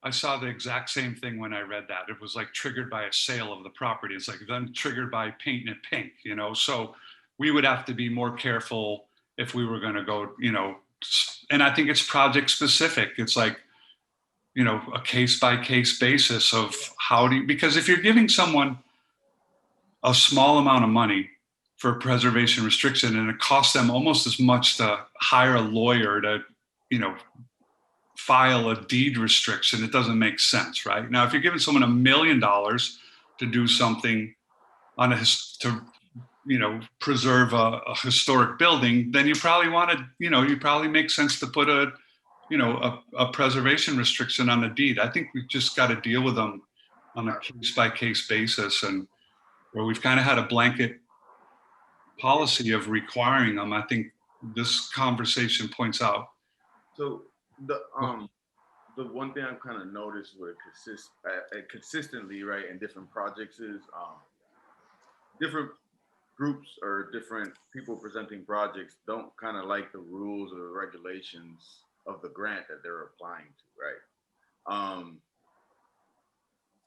I saw the exact same thing when I read that. It was like triggered by a sale of the property. It's like then triggered by painting it pink, you know? So we would have to be more careful if we were going to go, you know, and I think it's project specific. It's like, you know, a case by case basis of how do you, because if you're giving someone a small amount of money for preservation restriction and it costs them almost as much to hire a lawyer to, you know, file a deed restriction, it doesn't make sense, right? Now, if you're giving someone $1 million to do something on to, you know, preserve a historic building, then you probably want to, you know, you probably make sense to put a, you know, a preservation restriction on the deed. I think we've just got to deal with them on a case by case basis, and where we've kind of had a blanket policy of requiring them. I think this conversation points out. So the one thing I've kind of noticed with consistently, right, in different projects is different groups or different people presenting projects don't kind of like the rules or the regulations of the grant that they're applying to, right?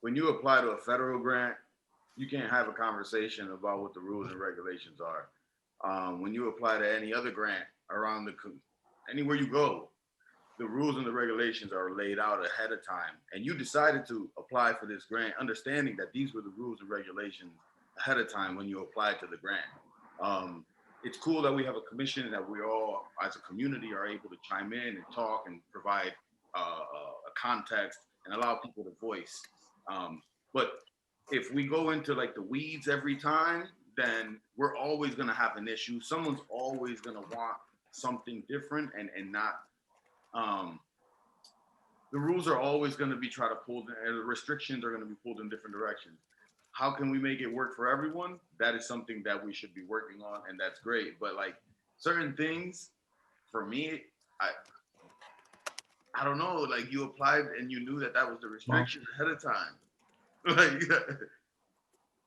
When you apply to a federal grant, you can't have a conversation about what the rules and regulations are. When you apply to any other grant around anywhere you go, the rules and the regulations are laid out ahead of time. And you decided to apply for this grant, understanding that these were the rules and regulations ahead of time when you applied to the grant. It's cool that we have a commission that we all, as a community, are able to chime in and talk and provide a context and allow people to voice. But if we go into like the weeds every time, then we're always gonna have an issue. Someone's always gonna want something different and not, the rules are always gonna be try to pull, and the restrictions are gonna be pulled in different directions. How can we make it work for everyone? That is something that we should be working on, and that's great. But like certain things, for me, I don't know, like you applied and you knew that was the restriction ahead of time. Like,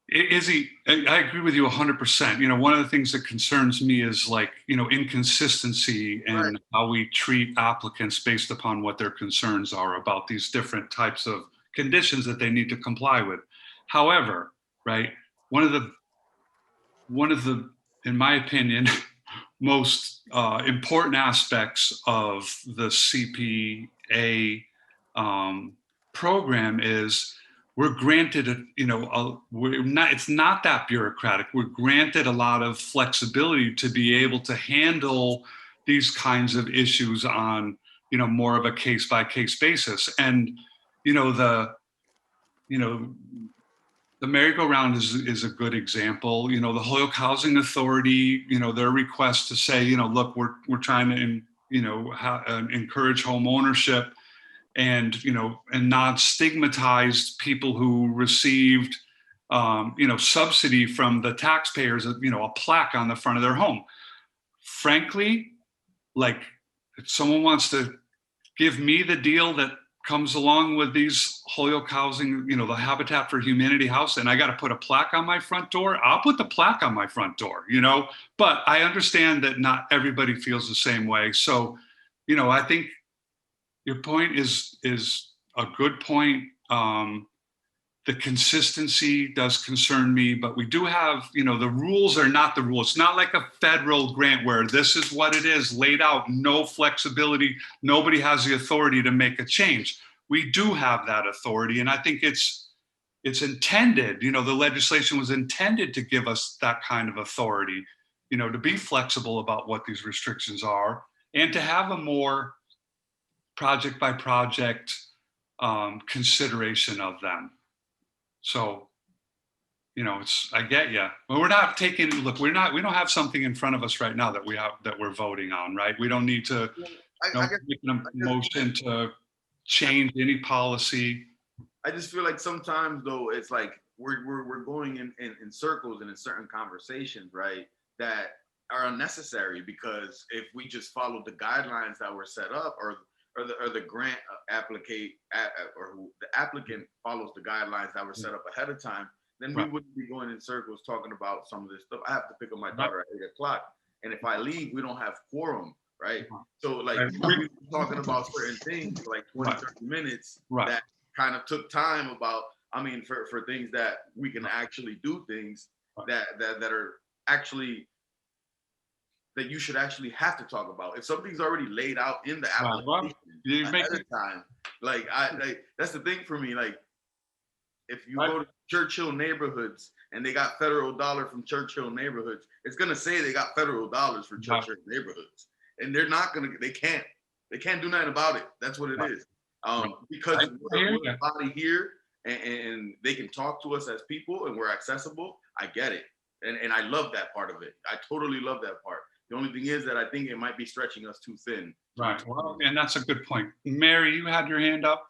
Izzy, I agree with you 100%. You know, one of the things that concerns me is like, you know, inconsistency and how we treat applicants based upon what their concerns are about these different types of conditions that they need to comply with. However, right, one of the, in my opinion, most important aspects of the CPA program is we're granted, it's not that bureaucratic. We're granted a lot of flexibility to be able to handle these kinds of issues on, you know, more of a case by case basis. And, the merry-go-round is a good example. You know, the Holyoke Housing Authority, you know, their request to say, you know, look, we're trying to, encourage home ownership and, you know, and not stigmatize people who received, subsidy from the taxpayers, you know, a plaque on the front of their home. Frankly, like if someone wants to give me the deal that comes along with these Holyoke housing, you know, the Habitat for Humanity house, and I got to put a plaque on my front door, I'll put the plaque on my front door, you know, but I understand that not everybody feels the same way. So, you know, I think your point is a good point. The consistency does concern me, but we do have, you know, the rules are not the rules. It's not like a federal grant where this is what it is laid out, no flexibility. Nobody has the authority to make a change. We do have that authority. And I think it's intended, you know, the legislation was intended to give us that kind of authority, you know, to be flexible about what these restrictions are and to have a more project by project consideration of them. So, you know, I get you. But we're not taking, look, we don't have something in front of us right now that we're voting on, right? We don't need to make a motion to change any policy. I just feel like sometimes though, it's like we're going in circles and in certain conversations, right? That are unnecessary, because if we just follow the guidelines that were set up, or the grant the applicant follows the guidelines that were set up ahead of time, then we wouldn't be going in circles talking about some of this stuff. I have to pick up my daughter at 8 o'clock, and if I leave, we don't have quorum, right? So like we're talking about certain things for like 20, 30 minutes that kind of took time about, I mean, for things that we can actually do things that are actually that you should actually have to talk about. If something's already laid out in the application ahead of time, like that's the thing for me. Like if you go to Churchill neighborhoods and they got federal dollar from Churchill neighborhoods, it's gonna say they got federal dollars for Churchill neighborhoods, and they can't do nothing about it. That's what it is. Because we're a body here, and they can talk to us as people, and we're accessible. I get it, and I love that part of it. I totally love that part. The only thing is that I think it might be stretching us too thin. Right. Well, and that's a good point. Mary, you had your hand up.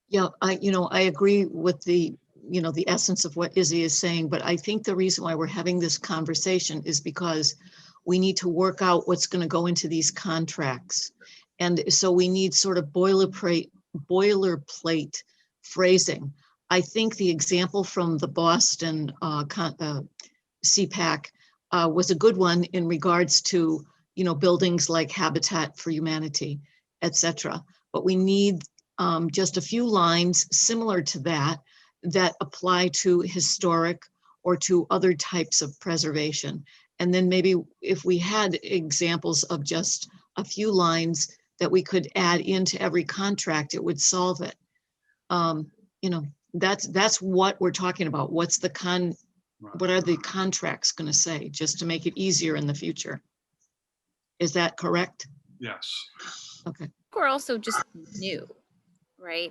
Yeah, I agree with the essence of what Izzy is saying, but I think the reason why we're having this conversation is because we need to work out what's going to go into these contracts. And so we need sort of boilerplate phrasing. I think the example from the Boston CPAC was a good one in regards to, buildings like Habitat for Humanity, etc. But we need just a few lines similar to that apply to historic or to other types of preservation. And then maybe if we had examples of just a few lines that we could add into every contract, it would solve it. That's what we're talking about. What are the contracts going to say, just to make it easier in the future? Is that correct? Yes. Okay. We're also just new, right?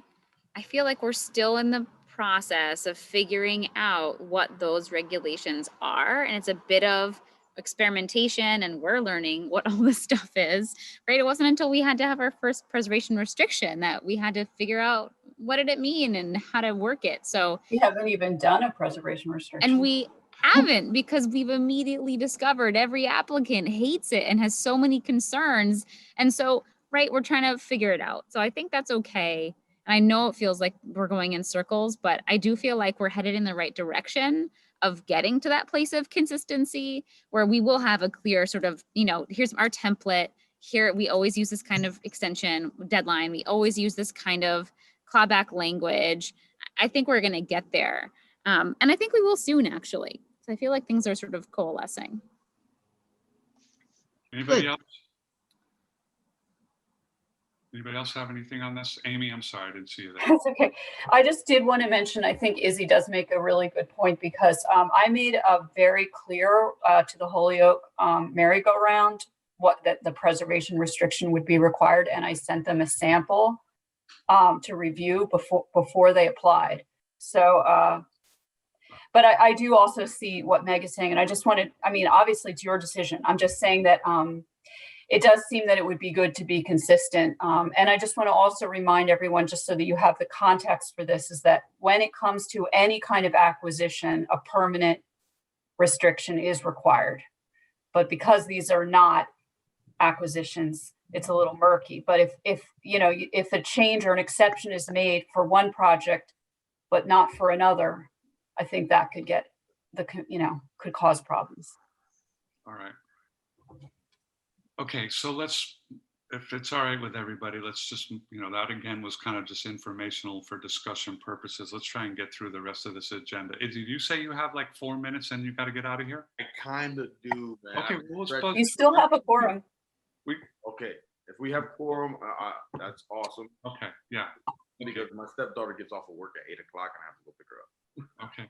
I feel like we're still in the process of figuring out what those regulations are. And it's a bit of experimentation, and we're learning what all this stuff is, right? It wasn't until we had to have our first preservation restriction that we had to figure out what did it mean and how to work it. So we haven't even done a preservation restriction. And we haven't, because we've immediately discovered every applicant hates it and has so many concerns. And so, right, we're trying to figure it out. So I think that's okay. And I know it feels like we're going in circles, but I do feel like we're headed in the right direction of getting to that place of consistency where we will have a clear sort of, here's our template. Here, we always use this kind of extension deadline. We always use this kind of clawback language. I think we're going to get there. And I think we will soon, actually. So I feel like things are sort of coalescing. Anybody else? Anybody else have anything on this? Amy, I'm sorry, I didn't see you there. That's okay. I just did want to mention, I think Izzy does make a really good point, because I made a very clear to the Holyoke merry-go-round that the preservation restriction would be required. And I sent them a sample to review before they applied. So, but I do also see what Meg is saying. And I just wanted, obviously it's your decision. I'm just saying that it does seem that it would be good to be consistent. And I just want to also remind everyone, just so that you have the context for this, is that when it comes to any kind of acquisition, a permanent restriction is required. But because these are not acquisitions, it's a little murky. But if a change or an exception is made for one project, but not for another, I think that could get could cause problems. All right. Okay, so let's if it's all right with everybody, let's just, that again was kind of just informational for discussion purposes. Let's try and get through the rest of this agenda. Did you say you have like 4 minutes and you got to get out of here? I kind of do, man. Okay, well, let's buzz. You still have a quorum. Okay, if we have quorum, that's awesome. Okay, yeah. Because my stepdaughter gets off of work at 8 o'clock and I have to go pick her up. Okay.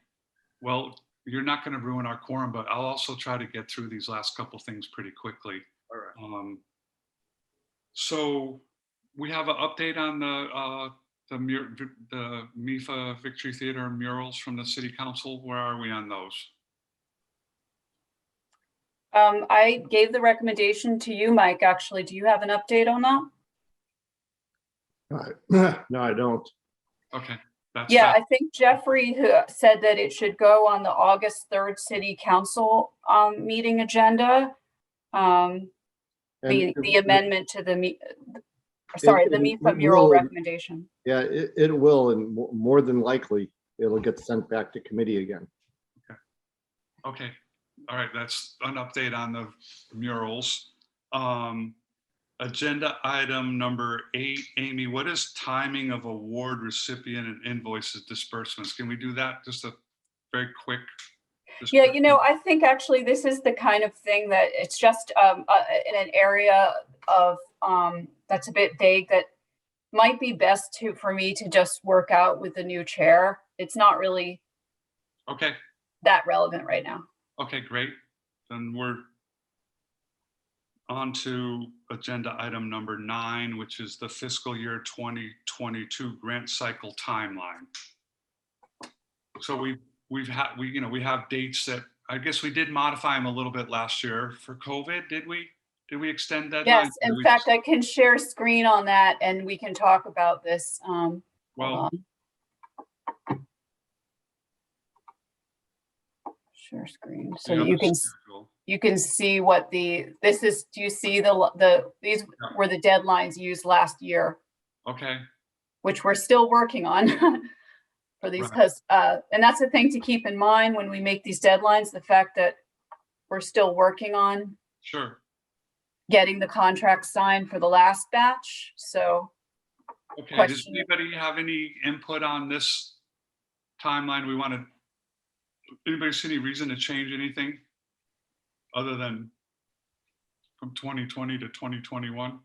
Well, you're not going to ruin our quorum, but I'll also try to get through these last couple things pretty quickly. All right. So we have an update on the MIFA Victory Theater murals from the City Council. Where are we on those? I gave the recommendation to you, Mike, actually. Do you have an update on that? No, I don't. Okay. Yeah, I think Jeffrey said that it should go on the August 3rd City Council meeting agenda. The amendment to the MIFA mural recommendation. Yeah, it will, and more than likely, it'll get sent back to committee again. Okay. All right. That's an update on the murals. Agenda item number 8, Amy, what is timing of award recipient and invoices disbursements? Can we do that? Just a very quick. Yeah, I think actually this is the kind of thing that it's just in an area of that's a bit vague that might be best for me to just work out with the new chair. It's not really that relevant right now. Okay, great. Then we're on to agenda item number 9, which is the fiscal year 2022 grant cycle timeline. So we have dates that I guess we did modify them a little bit last year for COVID. Did we extend that? Yes, in fact, I can share screen on that and we can talk about this. Share screen so you can see what this is. Do you see these were the deadlines used last year? Okay. Which we're still working on for these because and that's the thing to keep in mind when we make these deadlines, the fact that we're still working on getting the contract signed for the last batch. So does anybody have any input on this timeline? Anybody see any reason to change anything other than from 2020 to 2021?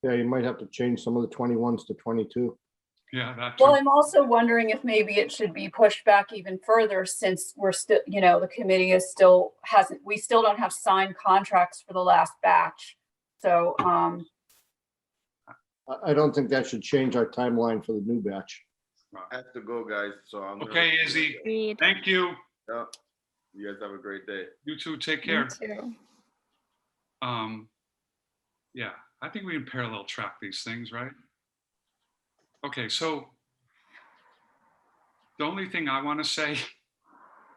Yeah, you might have to change some of the 21s to 22. Yeah, that's well, I'm also wondering if maybe it should be pushed back even further since we're still, the committee we still don't have signed contracts for the last batch. So I don't think that should change our timeline for the new batch. I have to go, guys. So I'm okay, Izzy. Thank you. Yeah. You guys have a great day. You too. Take care. You too. Yeah, I think we can parallel track these things, right? Okay, so the only thing I want to say,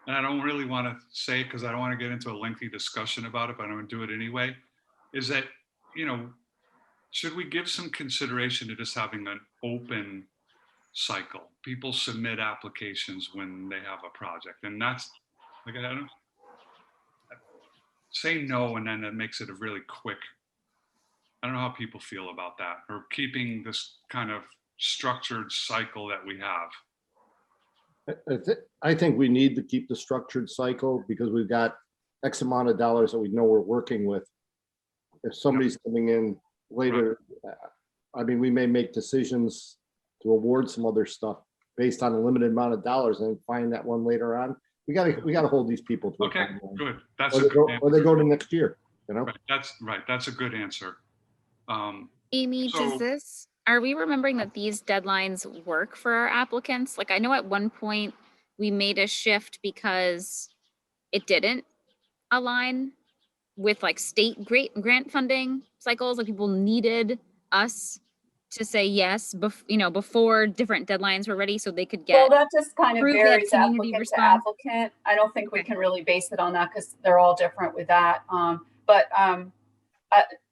and I don't really want to say it because I don't want to get into a lengthy discussion about it, but I'm going to do it anyway, is that, should we give some consideration to just having an open cycle? People submit applications when they have a project, and that's like, I don't say no, and then it makes it a really quick. I don't know how people feel about that, or keeping this kind of structured cycle that we have. I think we need to keep the structured cycle because we've got X amount of dollars that we know we're working with. If somebody's coming in later, I mean, we may make decisions to award some other stuff based on a limited amount of dollars and find that one later on. We got to hold these people to okay, good. That's or they go to next year. Right. That's right. That's a good answer. Amy, are we remembering that these deadlines work for our applicants? Like, I know at one point we made a shift because it didn't align with like state grant funding cycles. Like people needed us to say yes, before different deadlines were ready so they could get. Well, that just kind of varies applicant to applicant. I don't think we can really base it on that because they're all different with that.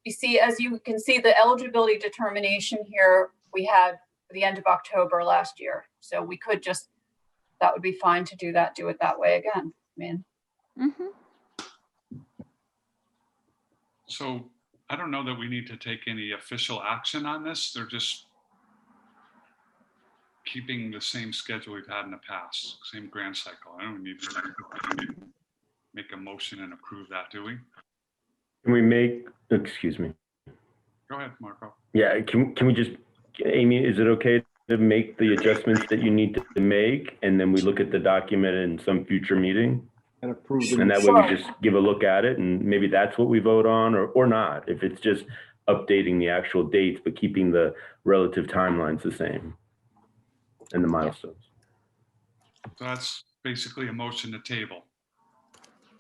You see, as you can see, the eligibility determination here, we had the end of October last year. So we could that would be fine to do it that way again. I mean. So I don't know that we need to take any official action on this. They're just keeping the same schedule we've had in the past, same grant cycle. I don't need to make a motion and approve that, do we? Can we make, excuse me. Go ahead, Marco. Yeah, can we just, Amy, is it okay to make the adjustments that you need to make? And then we look at the document in some future meeting? And approve them. And that way we just give a look at it and maybe that's what we vote on or not. If it's just updating the actual dates, but keeping the relative timelines the same and the milestones. So that's basically a motion to table.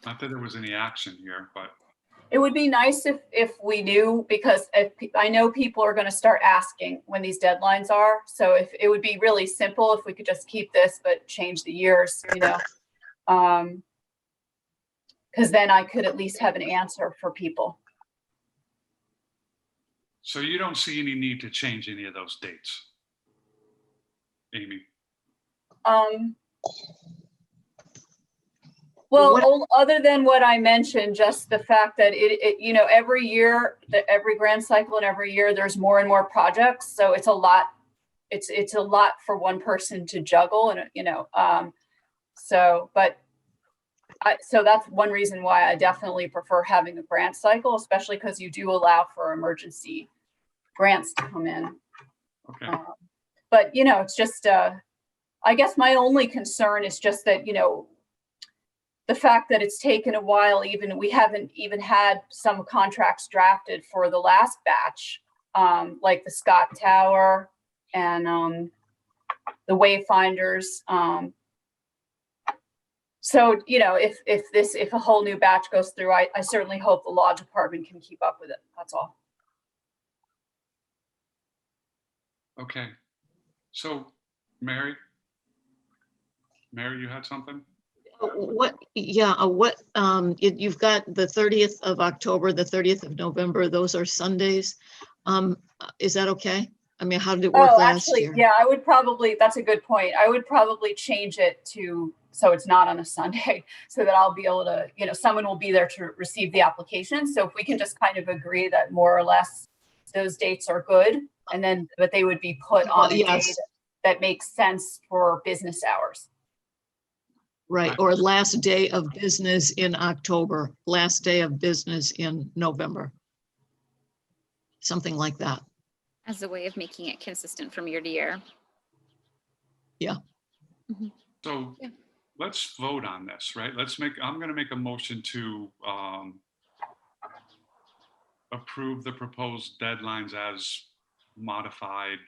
Not that there was any action here, but. It would be nice if we knew, because I know people are going to start asking when these deadlines are. So if it would be really simple if we could just keep this, but change the years, you know, because then I could at least have an answer for people. So you don't see any need to change any of those dates, Amy? Well, other than what I mentioned, just the fact that it you know, every year, every grant cycle and every year there's more and more projects. So it's a lot, it's a lot for one person to juggle, and, you know, so that's one reason why I definitely prefer having a grant cycle, especially because you do allow for emergency grants to come in. Okay. But, you know, it's just, I guess my only concern is just that, you know, the fact that it's taken a while, we haven't even had some contracts drafted for the last batch, like the Scott Tower and the Wayfinders. So, you know, if a whole new batch goes through, I certainly hope the law department can keep up with it. That's all. Okay. So, Mary, you had something? You've got the 30th of October, the 30th of November, those are Sundays. Is that okay? I mean, how did it work last year? Yeah, I would probably, that's a good point. I would probably change it to, so it's not on a Sunday, so that I'll be able to, you know, someone will be there to receive the application. So if we can just kind of agree that more or less those dates are good, and then, but they would be put on a date that makes sense for business hours. Right, or last day of business in October, last day of business in November. Something like that. As a way of making it consistent from year to year. Yeah. Mm-hmm. So yeah. Let's vote on this, right? I'm going to make a motion to approve the proposed deadlines as modified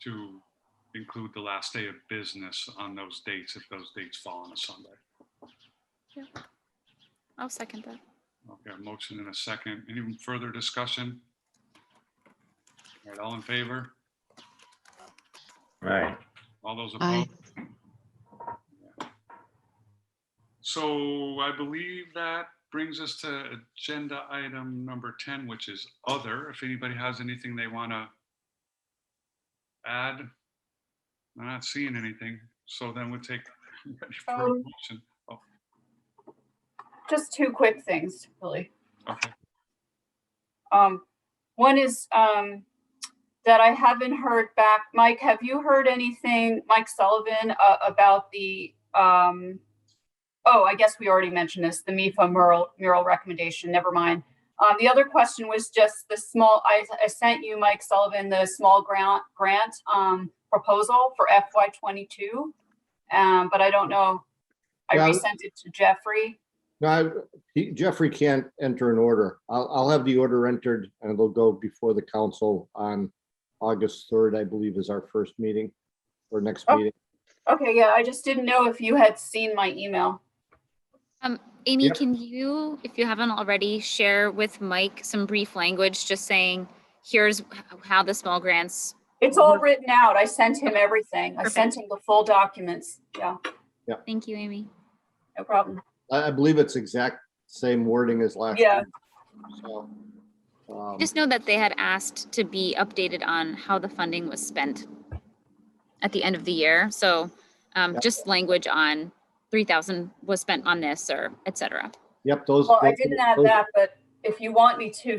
to include the last day of business on those dates, if those dates fall on a Sunday. Yeah. I'll second that. Okay, a motion and a second. Any further discussion? All right, all in favor? All right. All those opposed? Yeah. So I believe that brings us to agenda item number 10, which is other. If anybody has anything they want to add, I'm not seeing anything. So then we'll take ready for a motion. Oh. Just two quick things, really. Okay. One is that I haven't heard back. Mike, have you heard anything, Mike Sullivan, about the, I guess we already mentioned this, the MIFA mural recommendation, never mind. The other question was just the small, I sent you, Mike Sullivan, the small grant proposal for FY22, but I don't know, I resent it to Jeffrey. No, Jeffrey can't enter an order. I'll have the order entered and it'll go before the council on August 3rd, I believe is our first meeting or next meeting. Okay, yeah, I just didn't know if you had seen my email. Amy, can you, if you haven't already, share with Mike some brief language just saying, here's how the small grants. It's all written out. I sent him everything. Perfect. I sent him the full documents. Yeah. Thank you, Amy. No problem. I believe it's exact same wording as last year. So, just know that they had asked to be updated on how the funding was spent at the end of the year. So just language on 3,000 was spent on this or et cetera. Yep, those. Well, I didn't add those- that, but if you want me to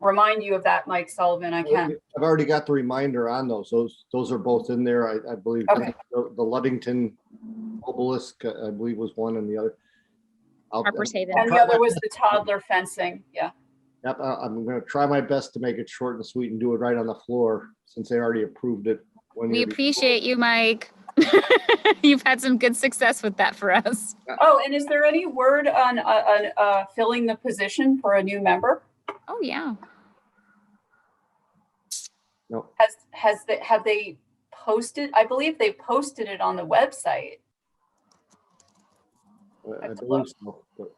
remind you of that, Mike Sullivan, I can. I've already got the reminder on those. Those are both in there. I believe Okay. the Ludington obelisk, I believe was one and the other. Harper's Haven. And the other was the toddler fencing. Yeah. Yep, I'm gonna try my best to make it short and sweet and do it right on the floor since they already approved it. We appreciate you, Mike. You've had some good success with that for us. Oh, and is there any word on filling the position for a new member? Oh, yeah. No, Have they posted? I believe they posted it on the website. I believe so. But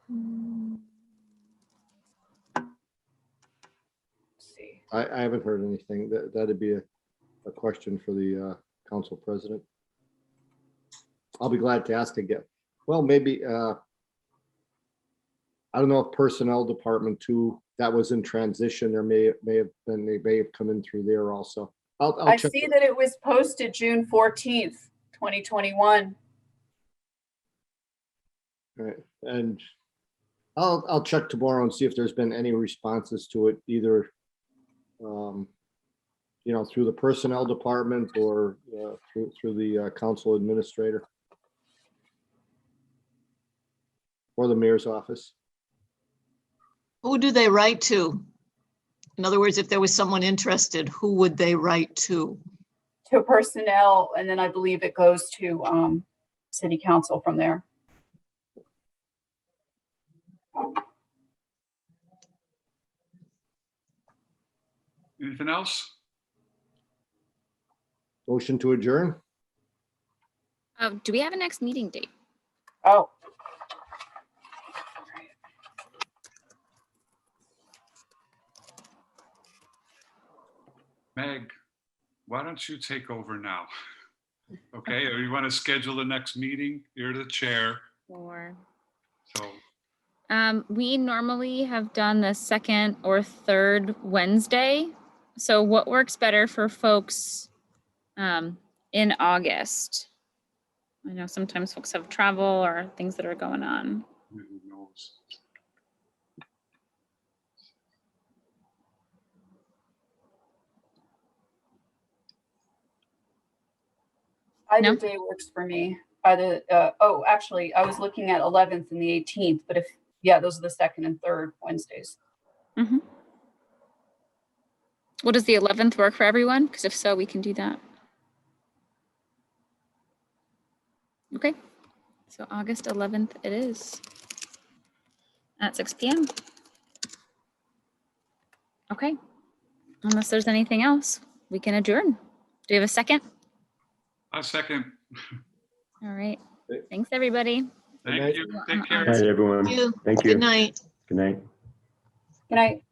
Let's see. I haven't heard anything. That'd be a question for the council president. I'll be glad to ask again. Well, maybe, I don't know if personnel department too, that was in transition. There may have been, they may have come in through there also. I'll I check. see that it was posted June 14th, 2021. Right, and I'll check tomorrow and see if there's been any responses to it, either through the personnel department or through the council administrator or the mayor's office. Who do they write to? In other words, if there was someone interested, who would they write to? To personnel, and then I believe it goes to city council from there. Anything else? Motion to adjourn? Do we have a next meeting date? Oh. Meg, why don't you take over now? Okay, or you want to schedule the next meeting? You're the chair, Or so. we normally have done the second or third Wednesday. So what works better for folks in August? I know sometimes folks have travel or things that are going on. Who knows? Either No? day works for me. Either, actually, I was looking at 11th and the 18th, but those are the second and third Wednesdays. Mm-hmm. Well, does the 11th work for everyone? Because if so, we can do that. Okay, so August 11th it is at 6 p.m. Okay, unless there's anything else, we can adjourn. Do you have a second? A second. All right, thanks everybody. Thank you. Take care. All right, everyone. Thank you. Thank you. Good night. Good night. Good night.